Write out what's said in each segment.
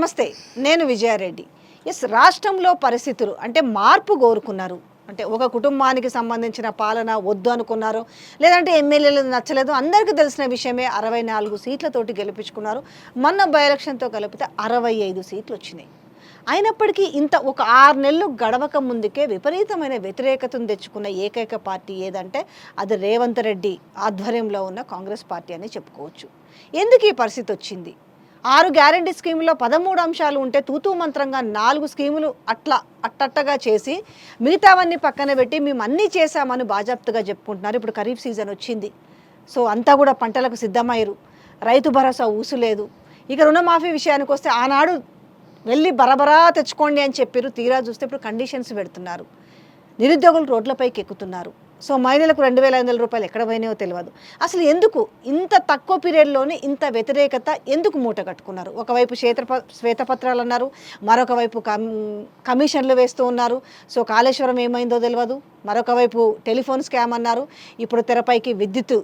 నమస్తే, నేను విజయారెడ్డి. రాష్ట్రంలో పరిస్థితులు అంటే మార్పు కోరుకున్నారు. అంటే ఒక కుటుంబానికి సంబంధించిన పాలన వద్దు అనుకున్నారు, లేదంటే ఎమ్మెల్యేలు నచ్చలేదు. అందరికీ తెలిసిన విషయమే. 64 సీట్లతోటి గెలిపించుకున్నారు. మొన్న బై ఎలక్షన్తో కలిపితే 65 సీట్లు వచ్చినాయి. అయినప్పటికీ ఇంత ఒక 6 నెలలు గడవక ముందుకే విపరీతమైన వ్యతిరేకతను తెచ్చుకున్న ఏకైక పార్టీ ఏదంటే అది రేవంత్ రెడ్డి ఆధ్వర్యంలో ఉన్న కాంగ్రెస్ పార్టీ అని చెప్పుకోవచ్చు. ఎందుకు ఈ పరిస్థితి వచ్చింది? 6 గ్యారంటీ స్కీముల్లో 13 అంశాలు ఉంటే తూతూ మంత్రంగా 4 స్కీములు అట్టగా చేసి మిగతావన్నీ పక్కన పెట్టి మేము అన్నీ చేశామని బాజాప్తుగా చెప్పుకుంటున్నారు. ఇప్పుడు ఖరీఫ్ సీజన్ వచ్చింది. సో అంతా కూడా పంటలకు సిద్ధమయ్యారు. రైతు భరోసా ఊసులేదు. ఇక రుణమాఫీ విషయానికి వస్తే ఆనాడు వెళ్ళి బరబరా తెచ్చుకోండి అని చెప్పారు. తీరా చూస్తే ఇప్పుడు కండిషన్స్ పెడుతున్నారు. నిరుద్యోగులు రోడ్లపైకి ఎక్కుతున్నారు. సో మహిళలకు 2,500 రూపాయలు ఎక్కడ పోయినాయో తెలియదు. అసలు ఎందుకు ఇంత తక్కువ పీరియడ్లోనే ఇంత వ్యతిరేకత ఎందుకు మూట కట్టుకున్నారు? ఒకవైపు శ్వేతపత్రాలు అన్నారు, మరొక వైపు కమిషన్లు వేస్తూ ఉన్నారు. సో కాళేశ్వరం ఏమైందో తెలియదు. మరొక వైపు టెలిఫోన్ స్కామ్ అన్నారు. ఇప్పుడు తెరపైకి విద్యుత్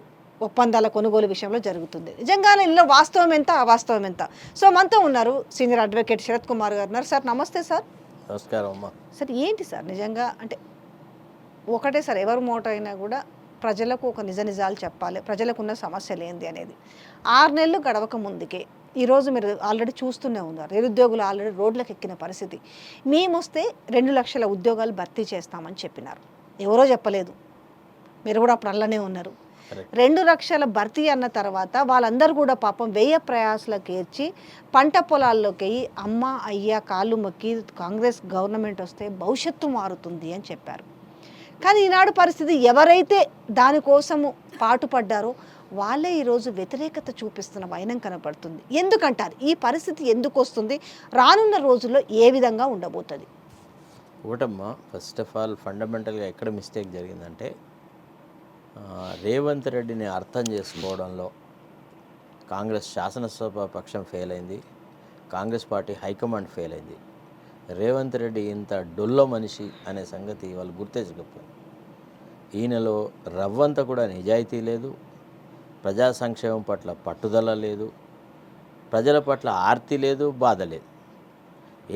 ఒప్పందాల కొనుగోలు విషయంలో జరుగుతుంది. నిజంగానే ఇందులో వాస్తవం ఎంత, అవాస్తవం ఎంత? సో మనతో ఉన్నారు సీనియర్ అడ్వకేట్ శరత్ కుమార్ గారు ఉన్నారు. సార్ నమస్తే. సార్ నమస్కారం అమ్మా. సార్ ఏంటి సార్ నిజంగా అంటే ఒకటే సార్, ఎవరు మోట అయినా కూడా ప్రజలకు ఒక నిజాలు చెప్పాలి, ప్రజలకు ఉన్న సమస్యలు ఏంది అనేది. 6 నెలలు గడవక ముందుకే ఈరోజు మీరు ఆల్రెడీ చూస్తూనే ఉన్నారు, నిరుద్యోగులు ఆల్రెడీ రోడ్లకు ఎక్కిన పరిస్థితి. మేము వస్తే 2 లక్షల ఉద్యోగాలు భర్తీ చేస్తామని చెప్పినారు. ఎవరో చెప్పలేదు, మీరు కూడా అప్పుడు అల్లనే ఉన్నారు. 2 లక్షల భర్తీ అన్న తర్వాత వాళ్ళందరూ కూడా పాపం వ్యయ ప్రయాసాలకు ఏర్చి పంట పొలాల్లోకి అమ్మ అయ్య కాళ్ళు మొక్కి కాంగ్రెస్ గవర్నమెంట్ వస్తే భవిష్యత్తు మారుతుంది అని చెప్పారు. కానీ ఈనాడు పరిస్థితి ఎవరైతే దానికోసము పాటుపడ్డారో వాళ్ళే ఈరోజు వ్యతిరేకత చూపిస్తున్న వైనం కనపడుతుంది. ఎందుకంటారు ఈ పరిస్థితి ఎందుకు వస్తుంది? రానున్న రోజుల్లో ఏ విధంగా ఉండబోతుంది? ఒకటమ్మా, ఫస్ట్ ఆఫ్ ఆల్ ఫండమెంటల్గా ఎక్కడ మిస్టేక్ జరిగిందంటే రేవంత్ రెడ్డిని అర్థం చేసుకోవడంలో కాంగ్రెస్ శాసనసభ పక్షం ఫెయిల్ అయింది, కాంగ్రెస్ పార్టీ హైకమాండ్ ఫెయిల్ అయింది. రేవంత్ రెడ్డి ఇంత డొల్ల మనిషి అనే సంగతి వాళ్ళు గుర్తించకపోయారు. ఈయనలో రవ్వంతా కూడా నిజాయితీ లేదు, ప్రజా సంక్షేమం పట్ల పట్టుదల లేదు, ప్రజల పట్ల ఆర్తి లేదు, బాధ లేదు.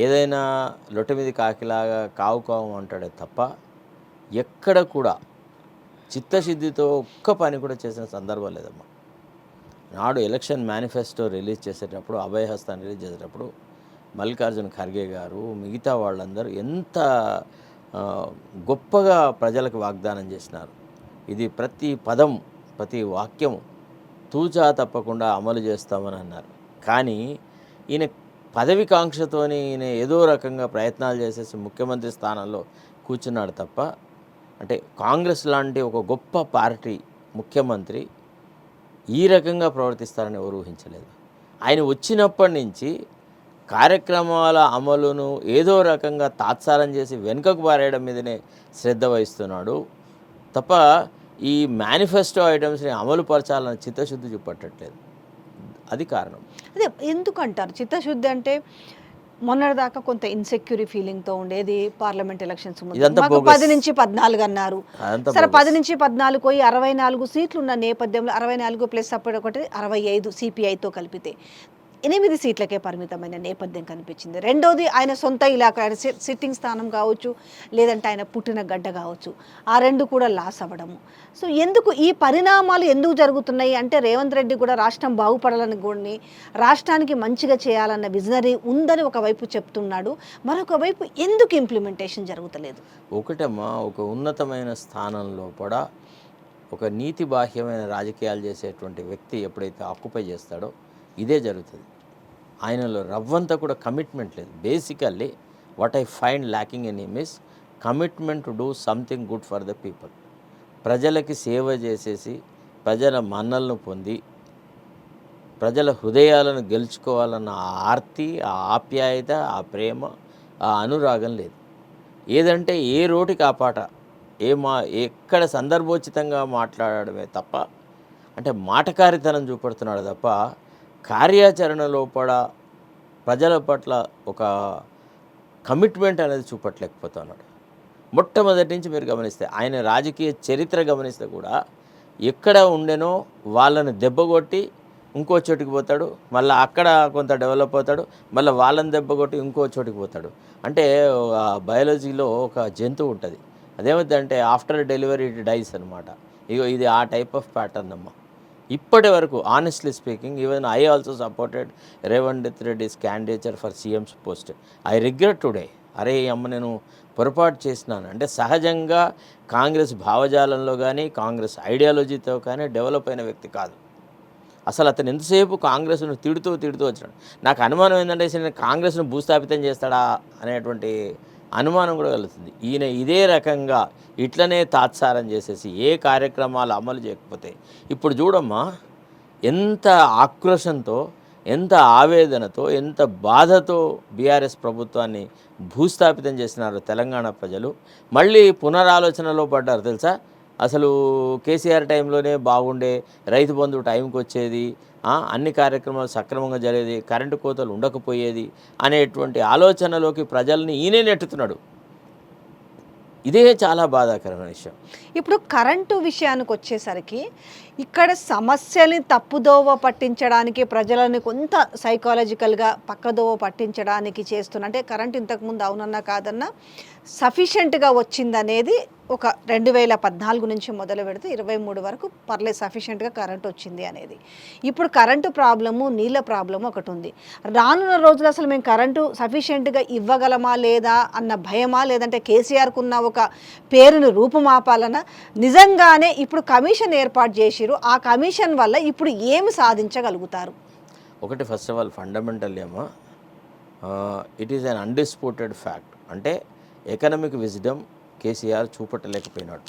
ఏదైనా లొట్ట మీద కాకిలాగా కావు అంటాడే తప్ప ఎక్కడ కూడా చిత్తశుద్ధితో ఒక్క పని కూడా చేసిన సందర్భం లేదమ్మా. నాడు ఎలక్షన్ మేనిఫెస్టో రిలీజ్ చేసేటప్పుడు, అభయహస్తాన్ని రిలీజ్ చేసేటప్పుడు మల్లికార్జున ఖర్గే గారు మిగతా వాళ్ళందరూ ఎంత గొప్పగా ప్రజలకు వాగ్దానం చేసినారు. ఇది ప్రతి పదం ప్రతి వాక్యం తూచా తప్పకుండా అమలు చేస్తామని అన్నారు. కానీ ఈయన పదవి కాంక్షతోని ఈయన ఏదో రకంగా ప్రయత్నాలు చేసేసి ముఖ్యమంత్రి స్థానంలో కూర్చున్నాడు తప్ప, అంటే కాంగ్రెస్ లాంటి ఒక గొప్ప పార్టీ ముఖ్యమంత్రి ఈ రకంగా ప్రవర్తిస్తారని ఎవరు ఊహించలేదు. ఆయన వచ్చినప్పటి నుంచి కార్యక్రమాల అమలును ఏదో రకంగా తాత్సారం చేసి వెనుకకు పారేయడం మీదనే శ్రద్ధ వహిస్తున్నాడు తప్ప ఈ మేనిఫెస్టో ఐటమ్స్ని అమలు పరచాలని చిత్తశుద్ధి చూపట్టట్లేదు. అది కారణం. అదే ఎందుకంటారు చిత్తశుద్ధి అంటే? మొన్నటిదాకా కొంత ఇన్సెక్యూరి ఫీలింగ్తో ఉండేది. పార్లమెంట్ ఎలక్షన్స్ ముందు 10 నుంచి 14 అన్నారు. సరే 10 నుంచి 14 పోయి 64 సీట్లు ఉన్న నేపథ్యంలో 64 ప్లస్ అప్పుడు ఒకటి 65 సిపిఐతో కలిపితే 8 సీట్లకే పరిమితమైన నేపథ్యం కనిపించింది. రెండోది ఆయన సొంత ఇలాకా, ఆయన సిట్టింగ్ స్థానం కావచ్చు, లేదంటే ఆయన పుట్టిన గడ్డ కావచ్చు, ఆ 2 కూడా లాస్ అవ్వడము. సో ఎందుకు ఈ పరిణామాలు ఎందుకు జరుగుతున్నాయి అంటే రేవంత్ రెడ్డి కూడా రాష్ట్రం బాగుపడాలని కూడా రాష్ట్రానికి మంచిగా చేయాలన్న విజనరీ ఉందని ఒకవైపు చెప్తున్నాడు. మరొక వైపు ఎందుకు ఇంప్లిమెంటేషన్ జరుగుతలేదు? ఒకటమ్మా, ఒక ఉన్నతమైన స్థానంలో కూడా ఒక నీతి బాహ్యమైన రాజకీయాలు చేసేటువంటి వ్యక్తి ఎప్పుడైతే ఆక్యుపై చేస్తాడో ఇదే జరుగుతుంది. ఆయనలో రవ్వంతా కూడా కమిట్మెంట్ లేదు. Basically what I find lacking in him is commitment to do something good for the people. ప్రజలకి సేవ చేసేసి ప్రజల మన్నలను పొంది ప్రజల హృదయాలను గెలుచుకోవాలన్న ఆ ఆర్తి, ఆ ఆప్యాయత, ఆ ప్రేమ, ఆ అనురాగం లేదు. ఏదంటే ఏ రోటికి ఆ పాట, ఎక్కడ సందర్భోచితంగా మాట్లాడడమే తప్ప, అంటే మాటకారితనం చూపెడుతున్నాడు తప్ప కార్యాచరణలో కూడా ప్రజల పట్ల ఒక కమిట్మెంట్ అనేది చూపట్లేకపోతున్నాడు. మొట్టమొదటి నుంచి మీరు గమనిస్తే ఆయన రాజకీయ చరిత్ర గమనిస్తే కూడా ఎక్కడ ఉండెనో వాళ్ళని దెబ్బగొట్టి ఇంకో చోటికి పోతాడు, మళ్ళీ అక్కడ కొంత డెవలప్ అవుతాడు, మళ్ళీ వాళ్ళని దెబ్బ కొట్టి ఇంకో చోటికి పోతాడు. అంటే బయాలజీలో ఒక జంతువు ఉంటుంది, అదేమిటంటే ఆఫ్టర్ డెలివరీ ఇట్ డైస్ అనమాట. ఇగో ఇది ఆ టైప్ ఆఫ్ ప్యాటర్న్ అమ్మ. ఇప్పటి వరకు honestly speaking, even I also supported Revanth Reddy's candidature for CM's post. I regret today, అరే అమ్మ నేను పొరపాటు చేసినాను. అంటే సహజంగా కాంగ్రెస్ భావజాలంలో కానీ కాంగ్రెస్ ఐడియాలజీతో కానీ డెవలప్ అయిన వ్యక్తి కాదు. అసలు అతను ఎంతసేపు కాంగ్రెస్ను తిడుతూ వచ్చాడు. నాకు అనుమానం ఏంటంటే అసలు కాంగ్రెస్ను భూస్థాపితం చేస్తాడా అనేటువంటి అనుమానం కూడా కలుగుతుంది. ఈయన ఇదే రకంగా ఇట్లనే తాత్సారం చేసేసి ఏ కార్యక్రమాలు అమలు చేయకపోతే, ఇప్పుడు చూడమ్మా ఎంత ఆక్రోషంతో, ఎంత ఆవేదనతో, ఎంత బాధతో బీఆర్ఎస్ ప్రభుత్వాన్ని భూస్థాపితం చేసినారు తెలంగాణ ప్రజలు. మళ్ళీ పునరాలోచనలో పడ్డారు తెలుసా. అసలు కేసీఆర్ టైంలోనే బాగుండే, రైతు బంధు టైంకి వచ్చేది, అన్ని కార్యక్రమాలు సక్రమంగా జరిగేది, కరెంటు కోతలు ఉండకపోయేది అనేటువంటి ఆలోచనలోకి ప్రజల్ని ఈయనే నెట్టుతున్నాడు. ఇదే చాలా బాధాకరమైన విషయం. ఇప్పుడు కరెంటు విషయానికి వచ్చేసరికి ఇక్కడ సమస్యని తప్పుదోవ పట్టించడానికి, ప్రజలని కొంత సైకాలజికల్గా పక్కదోవ పట్టించడానికి చేస్తున్న, అంటే కరెంట్ ఇంతకుముందు అవునన్నా కాదన్నా సఫిషియెంట్గా వచ్చిందనేది ఒక 2014 నుంచి మొదలు పెడితే 23 వరకు పర్లేదు సఫిషియెంట్గా కరెంట్ వచ్చింది అనేది. ఇప్పుడు కరెంటు ప్రాబ్లము, నీళ్ళ ప్రాబ్లము ఒకటి ఉంది. రానున్న రోజులు అసలు మేము కరెంటు సఫిషియెంట్గా ఇవ్వగలమా లేదా అన్న భయమా, లేదంటే కేసీఆర్కు ఉన్న ఒక పేరును రూపుమాపాలన్నా, నిజంగానే ఇప్పుడు కమిషన్ ఏర్పాటు చేసిరు, ఆ కమిషన్ వల్ల ఇప్పుడు ఏమి సాధించగలుగుతారు? ఒకటి, ఫస్ట్ ఆఫ్ ఆల్ ఫండమెంటల్ ఏమో it is an undisputed fact. అంటే ఎకనామిక్ విజ్డమ్ కేసీఆర్ చూపట్టలేకపోయినాడు.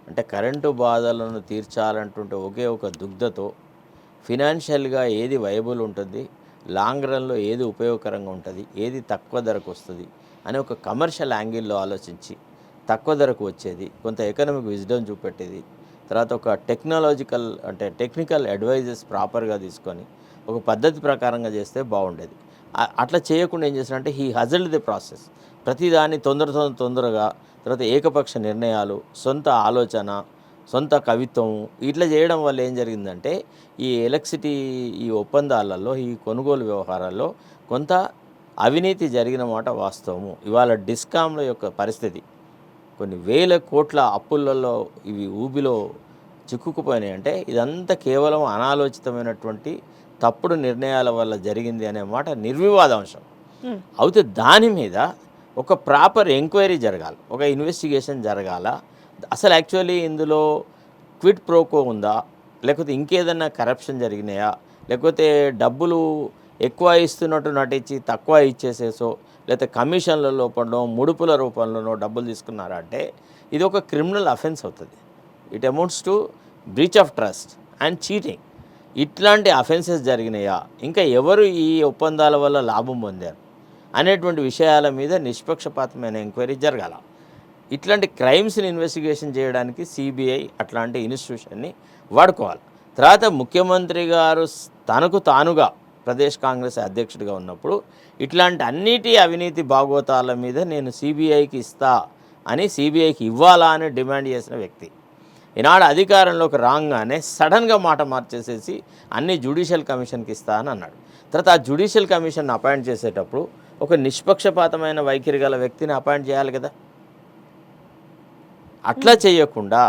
అంటే కరెంటు బాధలను తీర్చాలంటుంటే ఒకే ఒక దుగ్ధతో ఫినాన్షియల్గా ఏది వైబుల్ ఉంటుంది, లాంగ్ రన్లో ఏది ఉపయోగకరంగా ఉంటుంది, ఏది తక్కువ ధరకు వస్తుంది అని ఒక కమర్షియల్ యాంగిల్లో ఆలోచించి తక్కువ ధరకు వచ్చేది, కొంత ఎకనామిక్ విజ్డమ్ చూపెట్టేది, తర్వాత ఒక టెక్నికల్ అడ్వైజెస్ ప్రాపర్గా తీసుకొని ఒక పద్ధతి ప్రకారంగా చేస్తే బాగుండేది. అట్లా చేయకుండా ఏం చేస్తారంటే హీ హజల్డ్ ది ప్రాసెస్. ప్రతిదాన్ని తొందరగా, తర్వాత ఏకపక్ష నిర్ణయాలు, సొంత ఆలోచన, సొంత కవిత్వం, ఇట్లా చేయడం వల్ల ఏం జరిగిందంటే ఈ ఎలక్ట్రిసిటీ ఈ ఒప్పందాలలో, ఈ కొనుగోలు వ్యవహారాల్లో కొంత అవినీతి జరిగిన మాట వాస్తవము. ఇవాళ డిస్కామ్ల యొక్క పరిస్థితి కొన్ని వేల కోట్ల అప్పులలో ఇవి ఊబిలో చిక్కుకుపోయినాయి. అంటే ఇదంతా కేవలం అనాలోచితమైనటువంటి తప్పుడు నిర్ణయాల వల్ల జరిగింది అనే మాట నిర్వివాదాంశం. అయితే దాని మీద ఒక ప్రాపర్ ఎంక్వైరీ జరగాలి, ఒక ఇన్వెస్టిగేషన్ జరగాల. అసలు యాక్చువల్లీ ఇందులో క్విడ్ ప్రోకో ఉందా, లేకపోతే ఇంకేదన్నా కరప్షన్ జరిగినాయా, లేకపోతే డబ్బులు ఎక్కువ ఇస్తున్నట్టు నటించి తక్కువ ఇచ్చేసేసో, లేకపోతే కమిషన్ల రూపంలో, ముడుపుల రూపంలోనో డబ్బులు తీసుకున్నారా అంటే ఇది ఒక క్రిమినల్ అఫెన్స్ అవుతుంది. It amounts to breach of trust and cheating. ఇట్లాంటి అఫెన్సెస్ జరిగినాయా, ఇంకా ఎవరు ఈ ఒప్పందాల వల్ల లాభం పొందారు అనేటువంటి విషయాల మీద నిష్పక్షపాతమైన ఎంక్వైరీ జరగాల. ఇట్లాంటి క్రైమ్స్ని ఇన్వెస్టిగేషన్ చేయడానికి సిబిఐ అట్లాంటి ఇన్స్టిట్యూషన్ని వాడుకోవాలి. తర్వాత ముఖ్యమంత్రి గారు తనకు తానుగా ప్రదేశ్ కాంగ్రెస్ అధ్యక్షుడిగా ఉన్నప్పుడు ఇట్లాంటి అన్నిటి అవినీతి భాగోతాల మీద నేను సిబిఐకి ఇస్తా అని, సిబిఐకి ఇవ్వాలా అని డిమాండ్ చేసిన వ్యక్తి. ఈనాడు అధికారంలోకి రాగానే సడన్గా మాట మార్చేసేసి అన్ని జ్యుడిషియల్ కమిషన్కి ఇస్తా అని అన్నాడు. తర్వాత ఆ జ్యుడిషియల్ కమిషన్ అపాయింట్ చేసేటప్పుడు ఒక నిష్పక్షపాతమైన వైఖరి గల వ్యక్తిని అపాయింట్ చేయాలి కదా. అట్లా చేయకుండా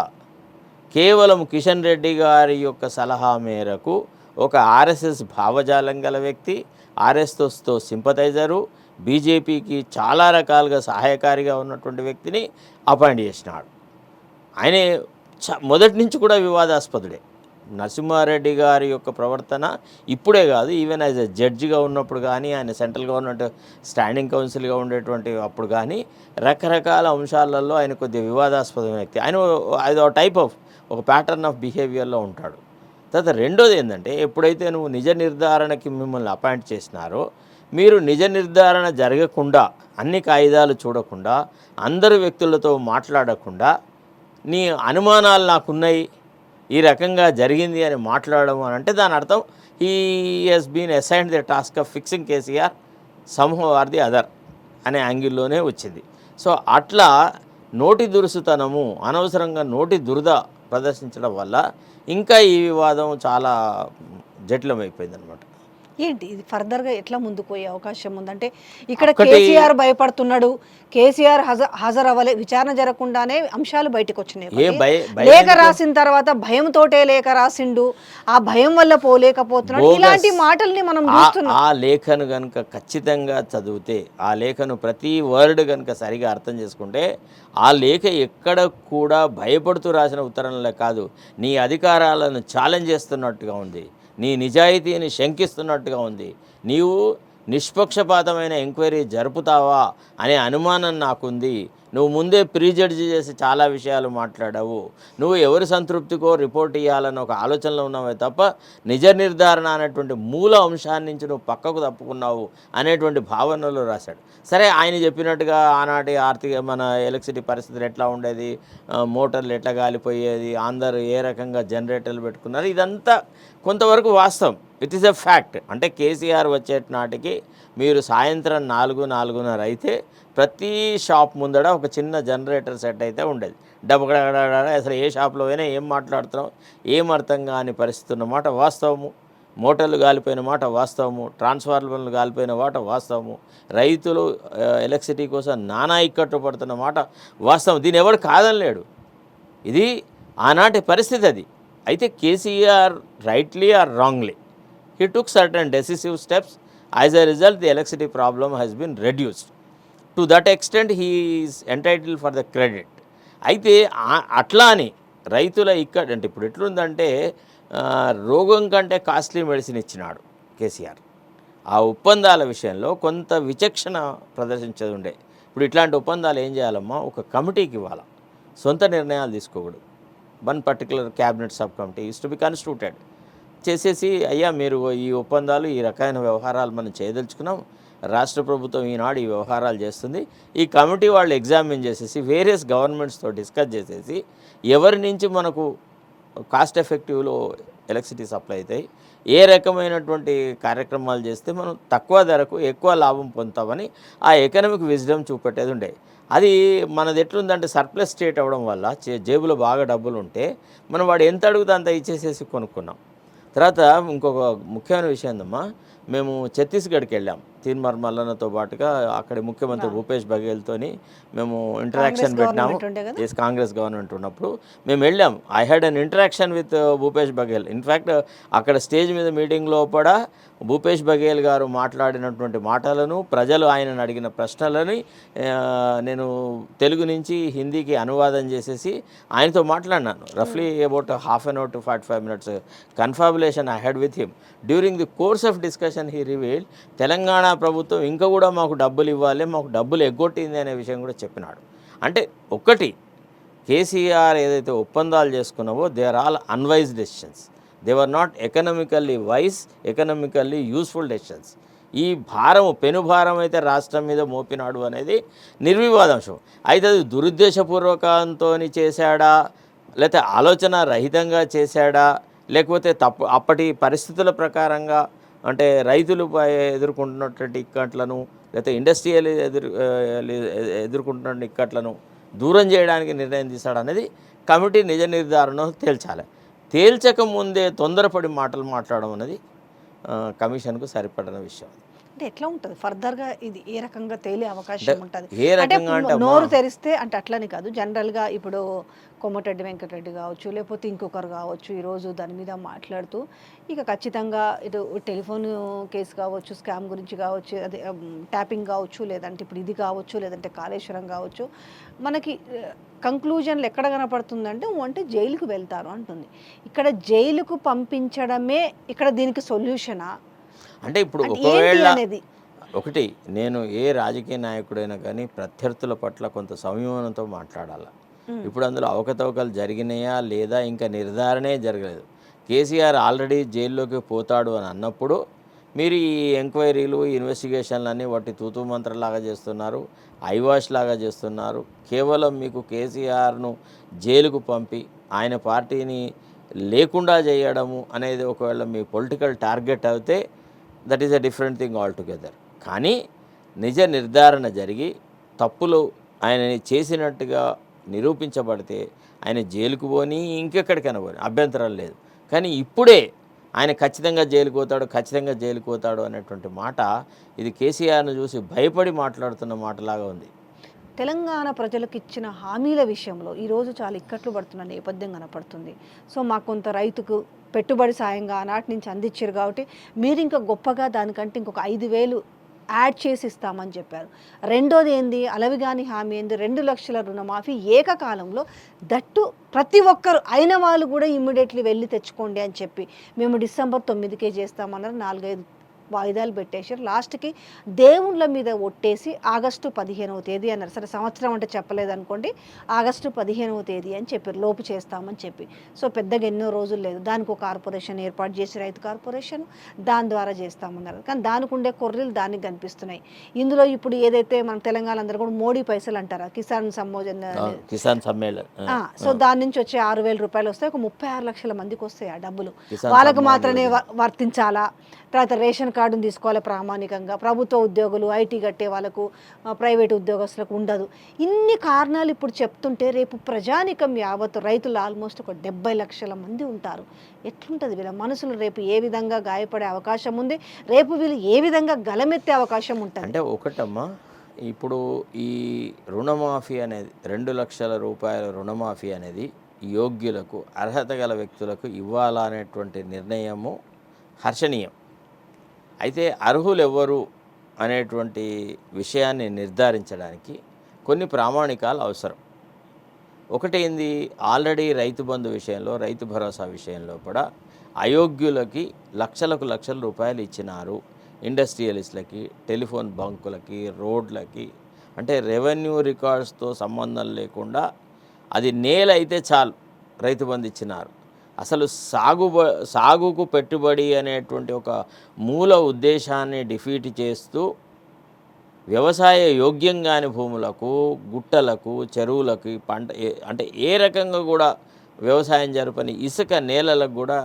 కేవలం కిషన్ రెడ్డి గారి యొక్క సలహా మేరకు ఒక ఆర్ఎస్ఎస్ భావజాలం గల వ్యక్తి, ఆర్ఎస్ఎస్తో సింపథైజరు, బీజేపీకి చాలా రకాలుగా సహాయకారిగా ఉన్నటువంటి వ్యక్తిని అపాయింట్ చేసినాడు. ఆయన మొదటి నుంచి కూడా వివాదాస్పదుడే. నరసింహారెడ్డి గారి యొక్క ప్రవర్తన ఇప్పుడే కాదు, ఈవెన్ యాజ్ ఎ జడ్జిగా ఉన్నప్పుడు కానీ, ఆయన సెంట్రల్ గవర్నమెంట్ స్టాండింగ్ కౌన్సిల్గా ఉండేటువంటి అప్పుడు కానీ రకరకాల అంశాలలో ఆయన కొద్దిగా వివాదాస్పదమైన వ్యక్తి. ఆయన అది ఒక టైప్ ఆఫ్ ఒక ప్యాటర్న్ ఆఫ్ బిహేవియర్లో ఉంటాడు. తర్వాత రెండోది ఏంటంటే, ఎప్పుడైతే నువ్వు నిజ నిర్ధారణకి మిమ్మల్ని అపాయింట్ చేసినారో, మీరు నిజ నిర్ధారణ జరగకుండా, అన్ని కాయిదాలు చూడకుండా, అందరు వ్యక్తులతో మాట్లాడకుండా, నీ అనుమానాలు నాకున్నాయి, ఈ రకంగా జరిగింది అని మాట్లాడడం అని అంటే దాని అర్థం he has been assigned the task of fixing KCR somehow or the other అనే యాంగిల్లోనే వచ్చింది. సో అట్లా నోటి దురుసుతనము, అనవసరంగా నోటి దురద ప్రదర్శించడం వల్ల ఇంకా ఈ వివాదం చాలా జటిలమైపోయిందనమాట. ఏంటి ఇది ఫర్దర్గా ఎట్లా ముందుకు పోయే అవకాశం ఉందంటే ఇక్కడ ఒకటి కేసీఆర్ భయపడుతున్నాడు, కేసీఆర్ హాజరవ్వలే, విచారణ జరగకుండానే అంశాలు బయటకు వచ్చినాయి. ఏ ఒకటి, భయం లేఖ రాసిన తర్వాత భయంతోటే లేఖ రాసిండు, ఆ భయం వల్ల పోలేకపోతున్నాడు, ఇలాంటి మాటల్ని మనం చూస్తున్నాం. ఆ లేఖను కనుక ఖచ్చితంగా చదివితే, ఆ లేఖను ప్రతి వర్డ్ కనుక సరిగా అర్థం చేసుకుంటే, ఆ లేఖ ఎక్కడ కూడా భయపడుతూ రాసిన ఉత్తరంలో కాదు, నీ అధికారాలను ఛాలెంజ్ చేస్తున్నట్టుగా ఉంది, నీ నిజాయితీని శంకిస్తున్నట్టుగా ఉంది, నీవు నిష్పక్షపాతమైన ఎంక్వైరీ జరుపుతావా అనే అనుమానం నాకుంది, నువ్వు ముందే ప్రీజడ్జి చేసి చాలా విషయాలు మాట్లాడావు, నువ్వు ఎవరి సంతృప్తికో రిపోర్ట్ ఇవ్వాలన్న ఒక ఆలోచనలో ఉన్నావే తప్ప నిజ నిర్ధారణ అనేటువంటి మూల అంశాన్ని నుంచి నువ్వు పక్కకు తప్పుకున్నావు అనేటువంటి భావనలో రాశాడు. సరే, ఆయన చెప్పినట్టుగా ఆనాటి మన ఎలక్ట్రిసిటీ పరిస్థితులు ఎట్లా ఉండేది, మోటార్లు ఎట్లా గాలిపోయేది, అందరూ ఏ రకంగా జనరేటర్లు పెట్టుకున్నారు, ఇదంతా కొంతవరకు వాస్తవం. It is a fact. అంటే కేసీఆర్ వచ్చేటి నాటికి మీరు సాయంత్రం 4-4:30 అయితే ప్రతి షాప్ ముందడ ఒక చిన్న జనరేటర్ సెట్ అయితే ఉండేది. డబ్బగడ అసలు ఏ షాప్లో అయినా ఏం మాట్లాడుతున్నాం ఏం అర్థం కాని పరిస్థితి ఉన్నమాట వాస్తవము. మోటార్లు గాలిపోయిన మాట వాస్తవము, ట్రాన్స్ఫార్మర్లు గాలిపోయిన మాట వాస్తవము, రైతులు ఎలక్ట్రిసిటీ కోసం నానా ఇక్కట్లు పడుతున్న మాట వాస్తవం. దీన్ని ఎవడు కాదనలేడు, ఇది ఆనాటి పరిస్థితి అది. అయితే KCR rightly or wrongly he took certain decisive steps. As a result, the electricity problem has been reduced. To that extent, he is entitled for the credit. అయితే అట్లా అని రైతుల ఇక్కడ అంటే ఇప్పుడు ఎట్లుందంటే రోగం కంటే కాస్ట్లీ మెడిసిన్ ఇచ్చినాడు కేసీఆర్. ఆ ఒప్పందాల విషయంలో కొంత విచక్షణ ప్రదర్శించేది ఉండే. ఇప్పుడు ఇట్లాంటి ఒప్పందాలు ఏం చేయాలమ్మా, ఒక కమిటీకి ఇవ్వాలి, సొంత నిర్ణయాలు తీసుకోకూడదు. One particular cabinet sub committee is to be constituted చేసేసి, అయ్యా మీరు ఈ ఒప్పందాలు ఈ రకమైన వ్యవహారాలు మనం చేయదలుచుకున్నాం, రాష్ట్ర ప్రభుత్వం ఈనాడు ఈ వ్యవహారాలు చేస్తుంది, ఈ కమిటీ వాళ్ళు ఎగ్జామిన్ చేసేసి వేరియస్ గవర్నమెంట్స్తో డిస్కస్ చేసేసి ఎవరి నుంచి మనకు కాస్ట్ ఎఫెక్టివ్లో ఎలక్ట్రిసిటీ సప్లై అవుతాయి, ఏ రకమైనటువంటి కార్యక్రమాలు చేస్తే మనం తక్కువ ధరకు ఎక్కువ లాభం పొందుతామని ఆ ఎకనామిక్ విజ్డమ్ చూపెట్టేది ఉండే. అది మనది ఎట్లుందంటే సర్ప్లస్ స్టేట్ అవ్వడం వల్ల జేబులో బాగా డబ్బులు ఉంటే మనం వాడు ఎంత అడుగుతా అంత ఇచ్చేసేసి కొనుక్కున్నాం. తర్వాత ఇంకొక ముఖ్యమైన విషయం ఉందమ్మా, మేము ఛత్తీస్గఢ్కి వెళ్ళాం తీన్మార్ మల్లన్నతో పాటుగా. అక్కడి ముఖ్యమంత్రి భూపేష్ బఘేల్తోని మేము ఇంటరాక్షన్ పెట్టినాము. కాంగ్రెస్ గవర్నమెంట్ ఉన్నప్పుడు మేము వెళ్ళాం. I had an interaction with Bhupesh Baghel. In fact అక్కడ స్టేజ్ మీద మీటింగ్లో కూడా భూపేష్ బఘేల్ గారు మాట్లాడినటువంటి మాటలను, ప్రజలు ఆయనను అడిగిన ప్రశ్నలని నేను తెలుగు నుంచి హిందీకి అనువాదం చేసేసి ఆయనతో మాట్లాడినాను. రఫ్లీ about half an hour to 45 minutes confabulation I had with him. During the course of discussion he revealed Telangana ప్రభుత్వం ఇంకా కూడా మాకు డబ్బులు ఇవ్వాలి, మాకు డబ్బులు ఎగ్గొట్టింది అనే విషయం కూడా చెప్పినాడు. అంటే ఒకటి, కేసీఆర్ ఏదైతే ఒప్పందాలు చేసుకున్నావో they are all unwise decisions. They were not economically wise, economically useful decisions. ఈ భారము పెనుభారం అయితే రాష్ట్రం మీద మోపినాడు అనేది నిర్వివాదాంశం. అయితే అది దురుద్దేశపూర్వకంతో చేశాడా, లేకపోతే ఆలోచన రహితంగా చేశాడా, లేకపోతే అప్పటి పరిస్థితుల ప్రకారంగా అంటే రైతులు ఎదుర్కొంటున్నటువంటి ఇక్కట్లను, లేకపోతే ఇండస్ట్రియల్ ఎదుర్కొంటున్న ఇక్కట్లను దూరం చేయడానికి నిర్ణయం తీశాడు అనేది కమిటీ నిజ నిర్ధారణ తేల్చాలి. తేల్చకముందే తొందరపడి మాటలు మాట్లాడడం అనేది కమిషన్కు సరిపడిన విషయం. అంటే ఎట్లా ఉంటుంది ఫర్దర్గా ఇది ఏ రకంగా తేలే అవకాశం ఉంటుంది? ఏ రకంగా అంటే నోరు తెరిస్తే అంటే అట్లని కాదు, జనరల్గా ఇప్పుడు కోమటిరెడ్డి వెంకటరెడ్డి కావచ్చు, లేకపోతే ఇంకొకరు కావచ్చు, ఈరోజు దాని మీద మాట్లాడుతూ ఇక ఖచ్చితంగా ఇటు టెలిఫోన్ కేసు కావచ్చు, స్కామ్ గురించి కావచ్చు, అదే ట్యాపింగ్ కావచ్చు, లేదంటే ఇప్పుడు ఇది కావచ్చు, లేదంటే కాళేశ్వరం కావచ్చు, మనకి కంక్లూజన్లు ఎక్కడ కనపడుతుందంటే అంటే జైలుకు వెళ్తారు అంటుంది. ఇక్కడ జైలుకు పంపించడమే ఇక్కడ దీనికి సొల్యూషనా? అంటే ఇప్పుడు ఒకవేళ ఒకటి, నేను ఏ రాజకీయ నాయకుడైనా కానీ ప్రత్యర్థుల పట్ల కొంత సంయమనంతో మాట్లాడాలి. ఇప్పుడు అందులో అవకతవకలు జరిగినాయా లేదా ఇంకా నిర్ధారణే జరగలేదు. కేసీఆర్ ఆల్రెడీ జైల్లోకి పోతాడు అని అన్నప్పుడు మీరు ఈ ఎంక్వైరీలు, ఇన్వెస్టిగేషన్లు అన్నీ వాటి తూతూ మంత్రలాగా చేస్తున్నారు, ఐవాష్ లాగా చేస్తున్నారు. కేవలం మీకు కేసీఆర్ను జైలుకు పంపి ఆయన పార్టీని లేకుండా చేయడము అనేది ఒకవేళ మీ పొలిటికల్ టార్గెట్ అయితే that is a different thing all together. కానీ నిజ నిర్ధారణ జరిగి తప్పులు ఆయన చేసినట్టుగా నిరూపించబడితే ఆయన జైలుకు పోని ఇంకెక్కడికైనా పోని అభ్యంతరం లేదు. కానీ ఇప్పుడే ఆయన ఖచ్చితంగా జైలుకు పోతాడు, ఖచ్చితంగా జైలుకు పోతాడు అనేటువంటి మాట ఇది కేసీఆర్ను చూసి భయపడి మాట్లాడుతున్న మాటలాగా ఉంది. తెలంగాణ ప్రజలకు ఇచ్చిన హామీల విషయంలో ఈరోజు చాలా ఇక్కట్లు పడుతున్న నేపథ్యం కనపడుతుంది. సో మాకు కొంత రైతుకు పెట్టుబడి సాయంగా ఆనాటి నుంచి అందించారు కాబట్టి మీరు ఇంకా గొప్పగా దానికంటే ఇంకొక 5,000 యాడ్ చేసి ఇస్తామని చెప్పారు. రెండోది ఏంది, అలవిగాని హామీ ఏంది, 2 లక్షల రుణమాఫీ ఏకకాలంలో, దట్టు ప్రతి ఒక్కరు అయిన వాళ్ళు కూడా ఇమ్మీడియట్లీ వెళ్ళి తెచ్చుకోండి అని చెప్పి మేము డిసెంబర్ 9కే చేస్తామన్నారు. 4-5 వాయిదాలు పెట్టేశారు. లాస్ట్కి దేవుళ్ళ మీద ఒట్టేసి ఆగస్టు 15వ తేదీ అన్నారు. సరే సంవత్సరం అంటే చెప్పలేదు అనుకోండి, ఆగస్టు 15వ తేదీ అని చెప్పారు, లోపు చేస్తామని చెప్పి. సో పెద్దగా ఎన్నో రోజులు లేదు, దానికి ఒక కార్పొరేషన్ ఏర్పాటు చేసి, రైతు కార్పొరేషన్, దాని ద్వారా చేస్తామన్నారు. కానీ దానికి ఉండే కొర్రీలు దానికి కనిపిస్తున్నాయి. ఇందులో ఇప్పుడు ఏదైతే మన తెలంగాణ అందరూ కూడా మోడీ పైసలు అంటారా, కిసాన్ సమ్మేళన్, సో దాని నుంచి వచ్చే 6,000 రూపాయలు వస్తాయి. ఒక 36 లక్షల మందికి వస్తాయి ఆ డబ్బులు. వాళ్ళకు మాత్రమే వర్తించాలా? తర్వాత రేషన్ కార్డును తీసుకోవాలి ప్రామాణికంగా, ప్రభుత్వ ఉద్యోగులు, ఐటీ కట్టే వాళ్ళకు, ప్రైవేట్ ఉద్యోగస్తులకు ఉండదు. ఇన్ని కారణాలు ఇప్పుడు చెప్తుంటే రేపు ప్రజానికం యావత్తు రైతులు ఆల్మోస్ట్ ఒక 70 లక్షల మంది ఉంటారు. ఎట్లుంటుంది వీళ్ళ మనసులు? రేపు ఏ విధంగా గాయపడే అవకాశం ఉంది? రేపు వీళ్ళు ఏ విధంగా గలమెత్తే అవకాశం ఉంటుంది? అంటే ఒకటమ్మా, ఇప్పుడు ఈ రుణమాఫీ అనేది 2 లక్షల రూపాయల రుణమాఫీ అనేది యోగ్యులకు, అర్హత గల వ్యక్తులకు ఇవ్వాలనేటువంటి నిర్ణయము హర్షణీయం. అయితే అర్హులు ఎవరు అనేటువంటి విషయాన్ని నిర్ధారించడానికి కొన్ని ప్రామాణికాలు అవసరం. ఒకటేంది, ఆల్రెడీ రైతు బంధు విషయంలో, రైతు భరోసా విషయంలో కూడా అయోగ్యులకి లక్షల రూపాయలు ఇచ్చినారు. ఇండస్ట్రియలిస్టులకి, టెలిఫోన్ బంకులకి, రోడ్లకి, అంటే రెవెన్యూ రికార్డ్స్తో సంబంధం లేకుండా అది నేలైతే చాలు రైతు బంధు ఇచ్చినారు. అసలు సాగుకు పెట్టుబడి అనేటువంటి ఒక మూల ఉద్దేశాన్ని డిఫీట్ చేస్తూ వ్యవసాయ యోగ్యంగాని భూములకు, గుట్టలకు, చెరువులకి, పంట అంటే ఏ రకంగా కూడా వ్యవసాయం జరపని ఇసుక నేలలకు కూడా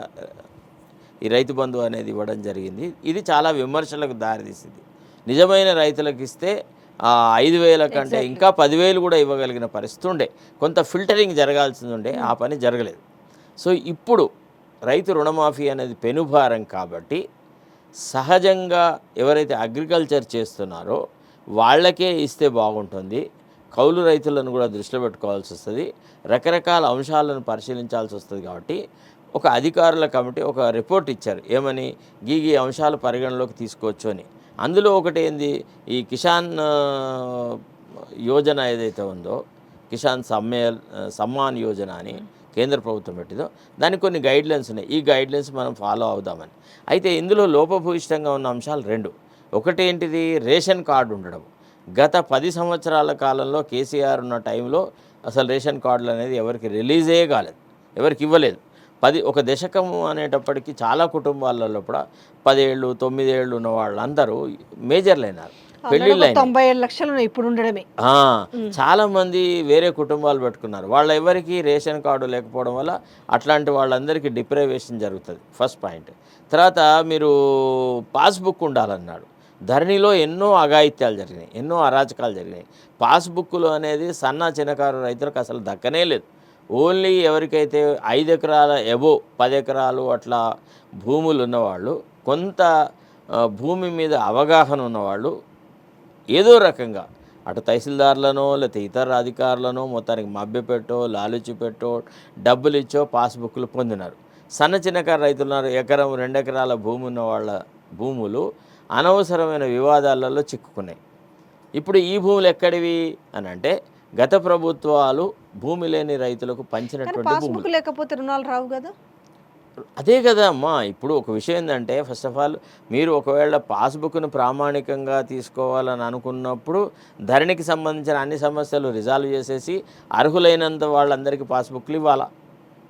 ఈ రైతు బంధు అనేది ఇవ్వడం జరిగింది. ఇది చాలా విమర్శలకు దారితీసింది. నిజమైన రైతులకు ఇస్తే 5,000 కంటే ఇంకా 10,000 కూడా ఇవ్వగలిగిన పరిస్థితి ఉండే, కొంత ఫిల్టరింగ్ జరగాల్సింది ఉండే, ఆ పని జరగలేదు. సో ఇప్పుడు రైతు రుణమాఫీ అనేది పెనుభారం కాబట్టి సహజంగా ఎవరైతే అగ్రికల్చర్ చేస్తున్నారో వాళ్ళకే ఇస్తే బాగుంటుంది. కౌలు రైతులను కూడా దృష్టిలో పెట్టుకోవాల్సి వస్తుంది, రకరకాల అంశాలను పరిశీలించాల్సి వస్తుంది. కాబట్టి ఒక అధికారుల కమిటీ ఒక రిపోర్ట్ ఇచ్చారు, ఏమని, గీ అంశాలు పరిగణలోకి తీసుకోవచ్చు అని. అందులో ఒకటి ఏంది, ఈ కిసాన్ యోజన ఏదైతే ఉందో, కిసాన్ సమ్మాన్ యోజన అని కేంద్ర ప్రభుత్వం పెట్టిందో, దానికి కొన్ని గైడ్లైన్స్ ఉన్నాయి. ఈ గైడ్లైన్స్ మనం ఫాలో అవుదామని. అయితే ఇందులో లోపభూయిష్టంగా ఉన్న అంశాలు 2. ఒకటేంటిది, రేషన్ కార్డు ఉండడం. గత 10 సంవత్సరాల కాలంలో కేసీఆర్ ఉన్న టైంలో అసలు రేషన్ కార్డులు అనేది ఎవరికి రిలీజే కాలేదు, ఎవరికి ఇవ్వలేదు. ఒక దశకము అనేటప్పటికీ చాలా కుటుంబాలలో కూడా 10 ఏళ్ళు 9 ఏళ్ళు ఉన్న వాళ్ళందరూ మేజర్లు అయినారు, పెళ్ళిళ్ళు 97 లక్షలు ఇప్పుడు ఉండడమే. చాలామంది వేరే కుటుంబాలు పెట్టుకున్నారు. వాళ్ళ ఎవరికి రేషన్ కార్డు లేకపోవడం వల్ల అట్లాంటి వాళ్ళందరికీ డిప్రైవేషన్ జరుగుతుంది, ఫస్ట్ పాయింట్. తర్వాత మీరు పాస్బుక్ ఉండాలన్నాడు. ధరణిలో ఎన్నో అఘాయిత్యాలు జరిగినాయి, ఎన్నో అరాచకాలు జరిగినాయి. పాస్బుక్లు అనేది సన్న చిన్నకారు రైతులకు అసలు దక్కనే లేదు. ఓన్లీ ఎవరికైతే 5 ఎకరాల ఎబో 10 ఎకరాలు అట్లా భూములు ఉన్నవాళ్ళు, కొంత భూమి మీద అవగాహన ఉన్నవాళ్ళు ఏదో రకంగా అటు తహసీల్దార్లనో లేకపోతే ఇతర అధికారులనో మొత్తానికి మభ్యపెట్టో, లాలుచి పెట్టో, డబ్బులు ఇచ్చో పాస్బుక్లు పొందినారు. సన్న చిన్నకారు రైతులున్నారు, 1-2 ఎకరాల భూమి ఉన్న వాళ్ళ భూములు అనవసరమైన వివాదాలలో చిక్కుకున్నాయి. ఇప్పుడు ఈ భూములు ఎక్కడివి అని అంటే, గత ప్రభుత్వాలు భూమి లేని రైతులకు పంచినటువంటి భూములు. లేకపోతే రుణాలు రావు కదా. అదే కదా అమ్మా. ఇప్పుడు ఒక విషయం ఏంటంటే, ఫస్ట్ ఆఫ్ ఆల్ మీరు ఒకవేళ పాస్బుక్ను ప్రామాణికంగా తీసుకోవాలని అనుకున్నప్పుడు ధరణికి సంబంధించిన అన్ని సమస్యలు రిజాల్వ్ చేసేసి అర్హులైనంత వాళ్ళందరికీ పాస్బుక్లు ఇవ్వాలా.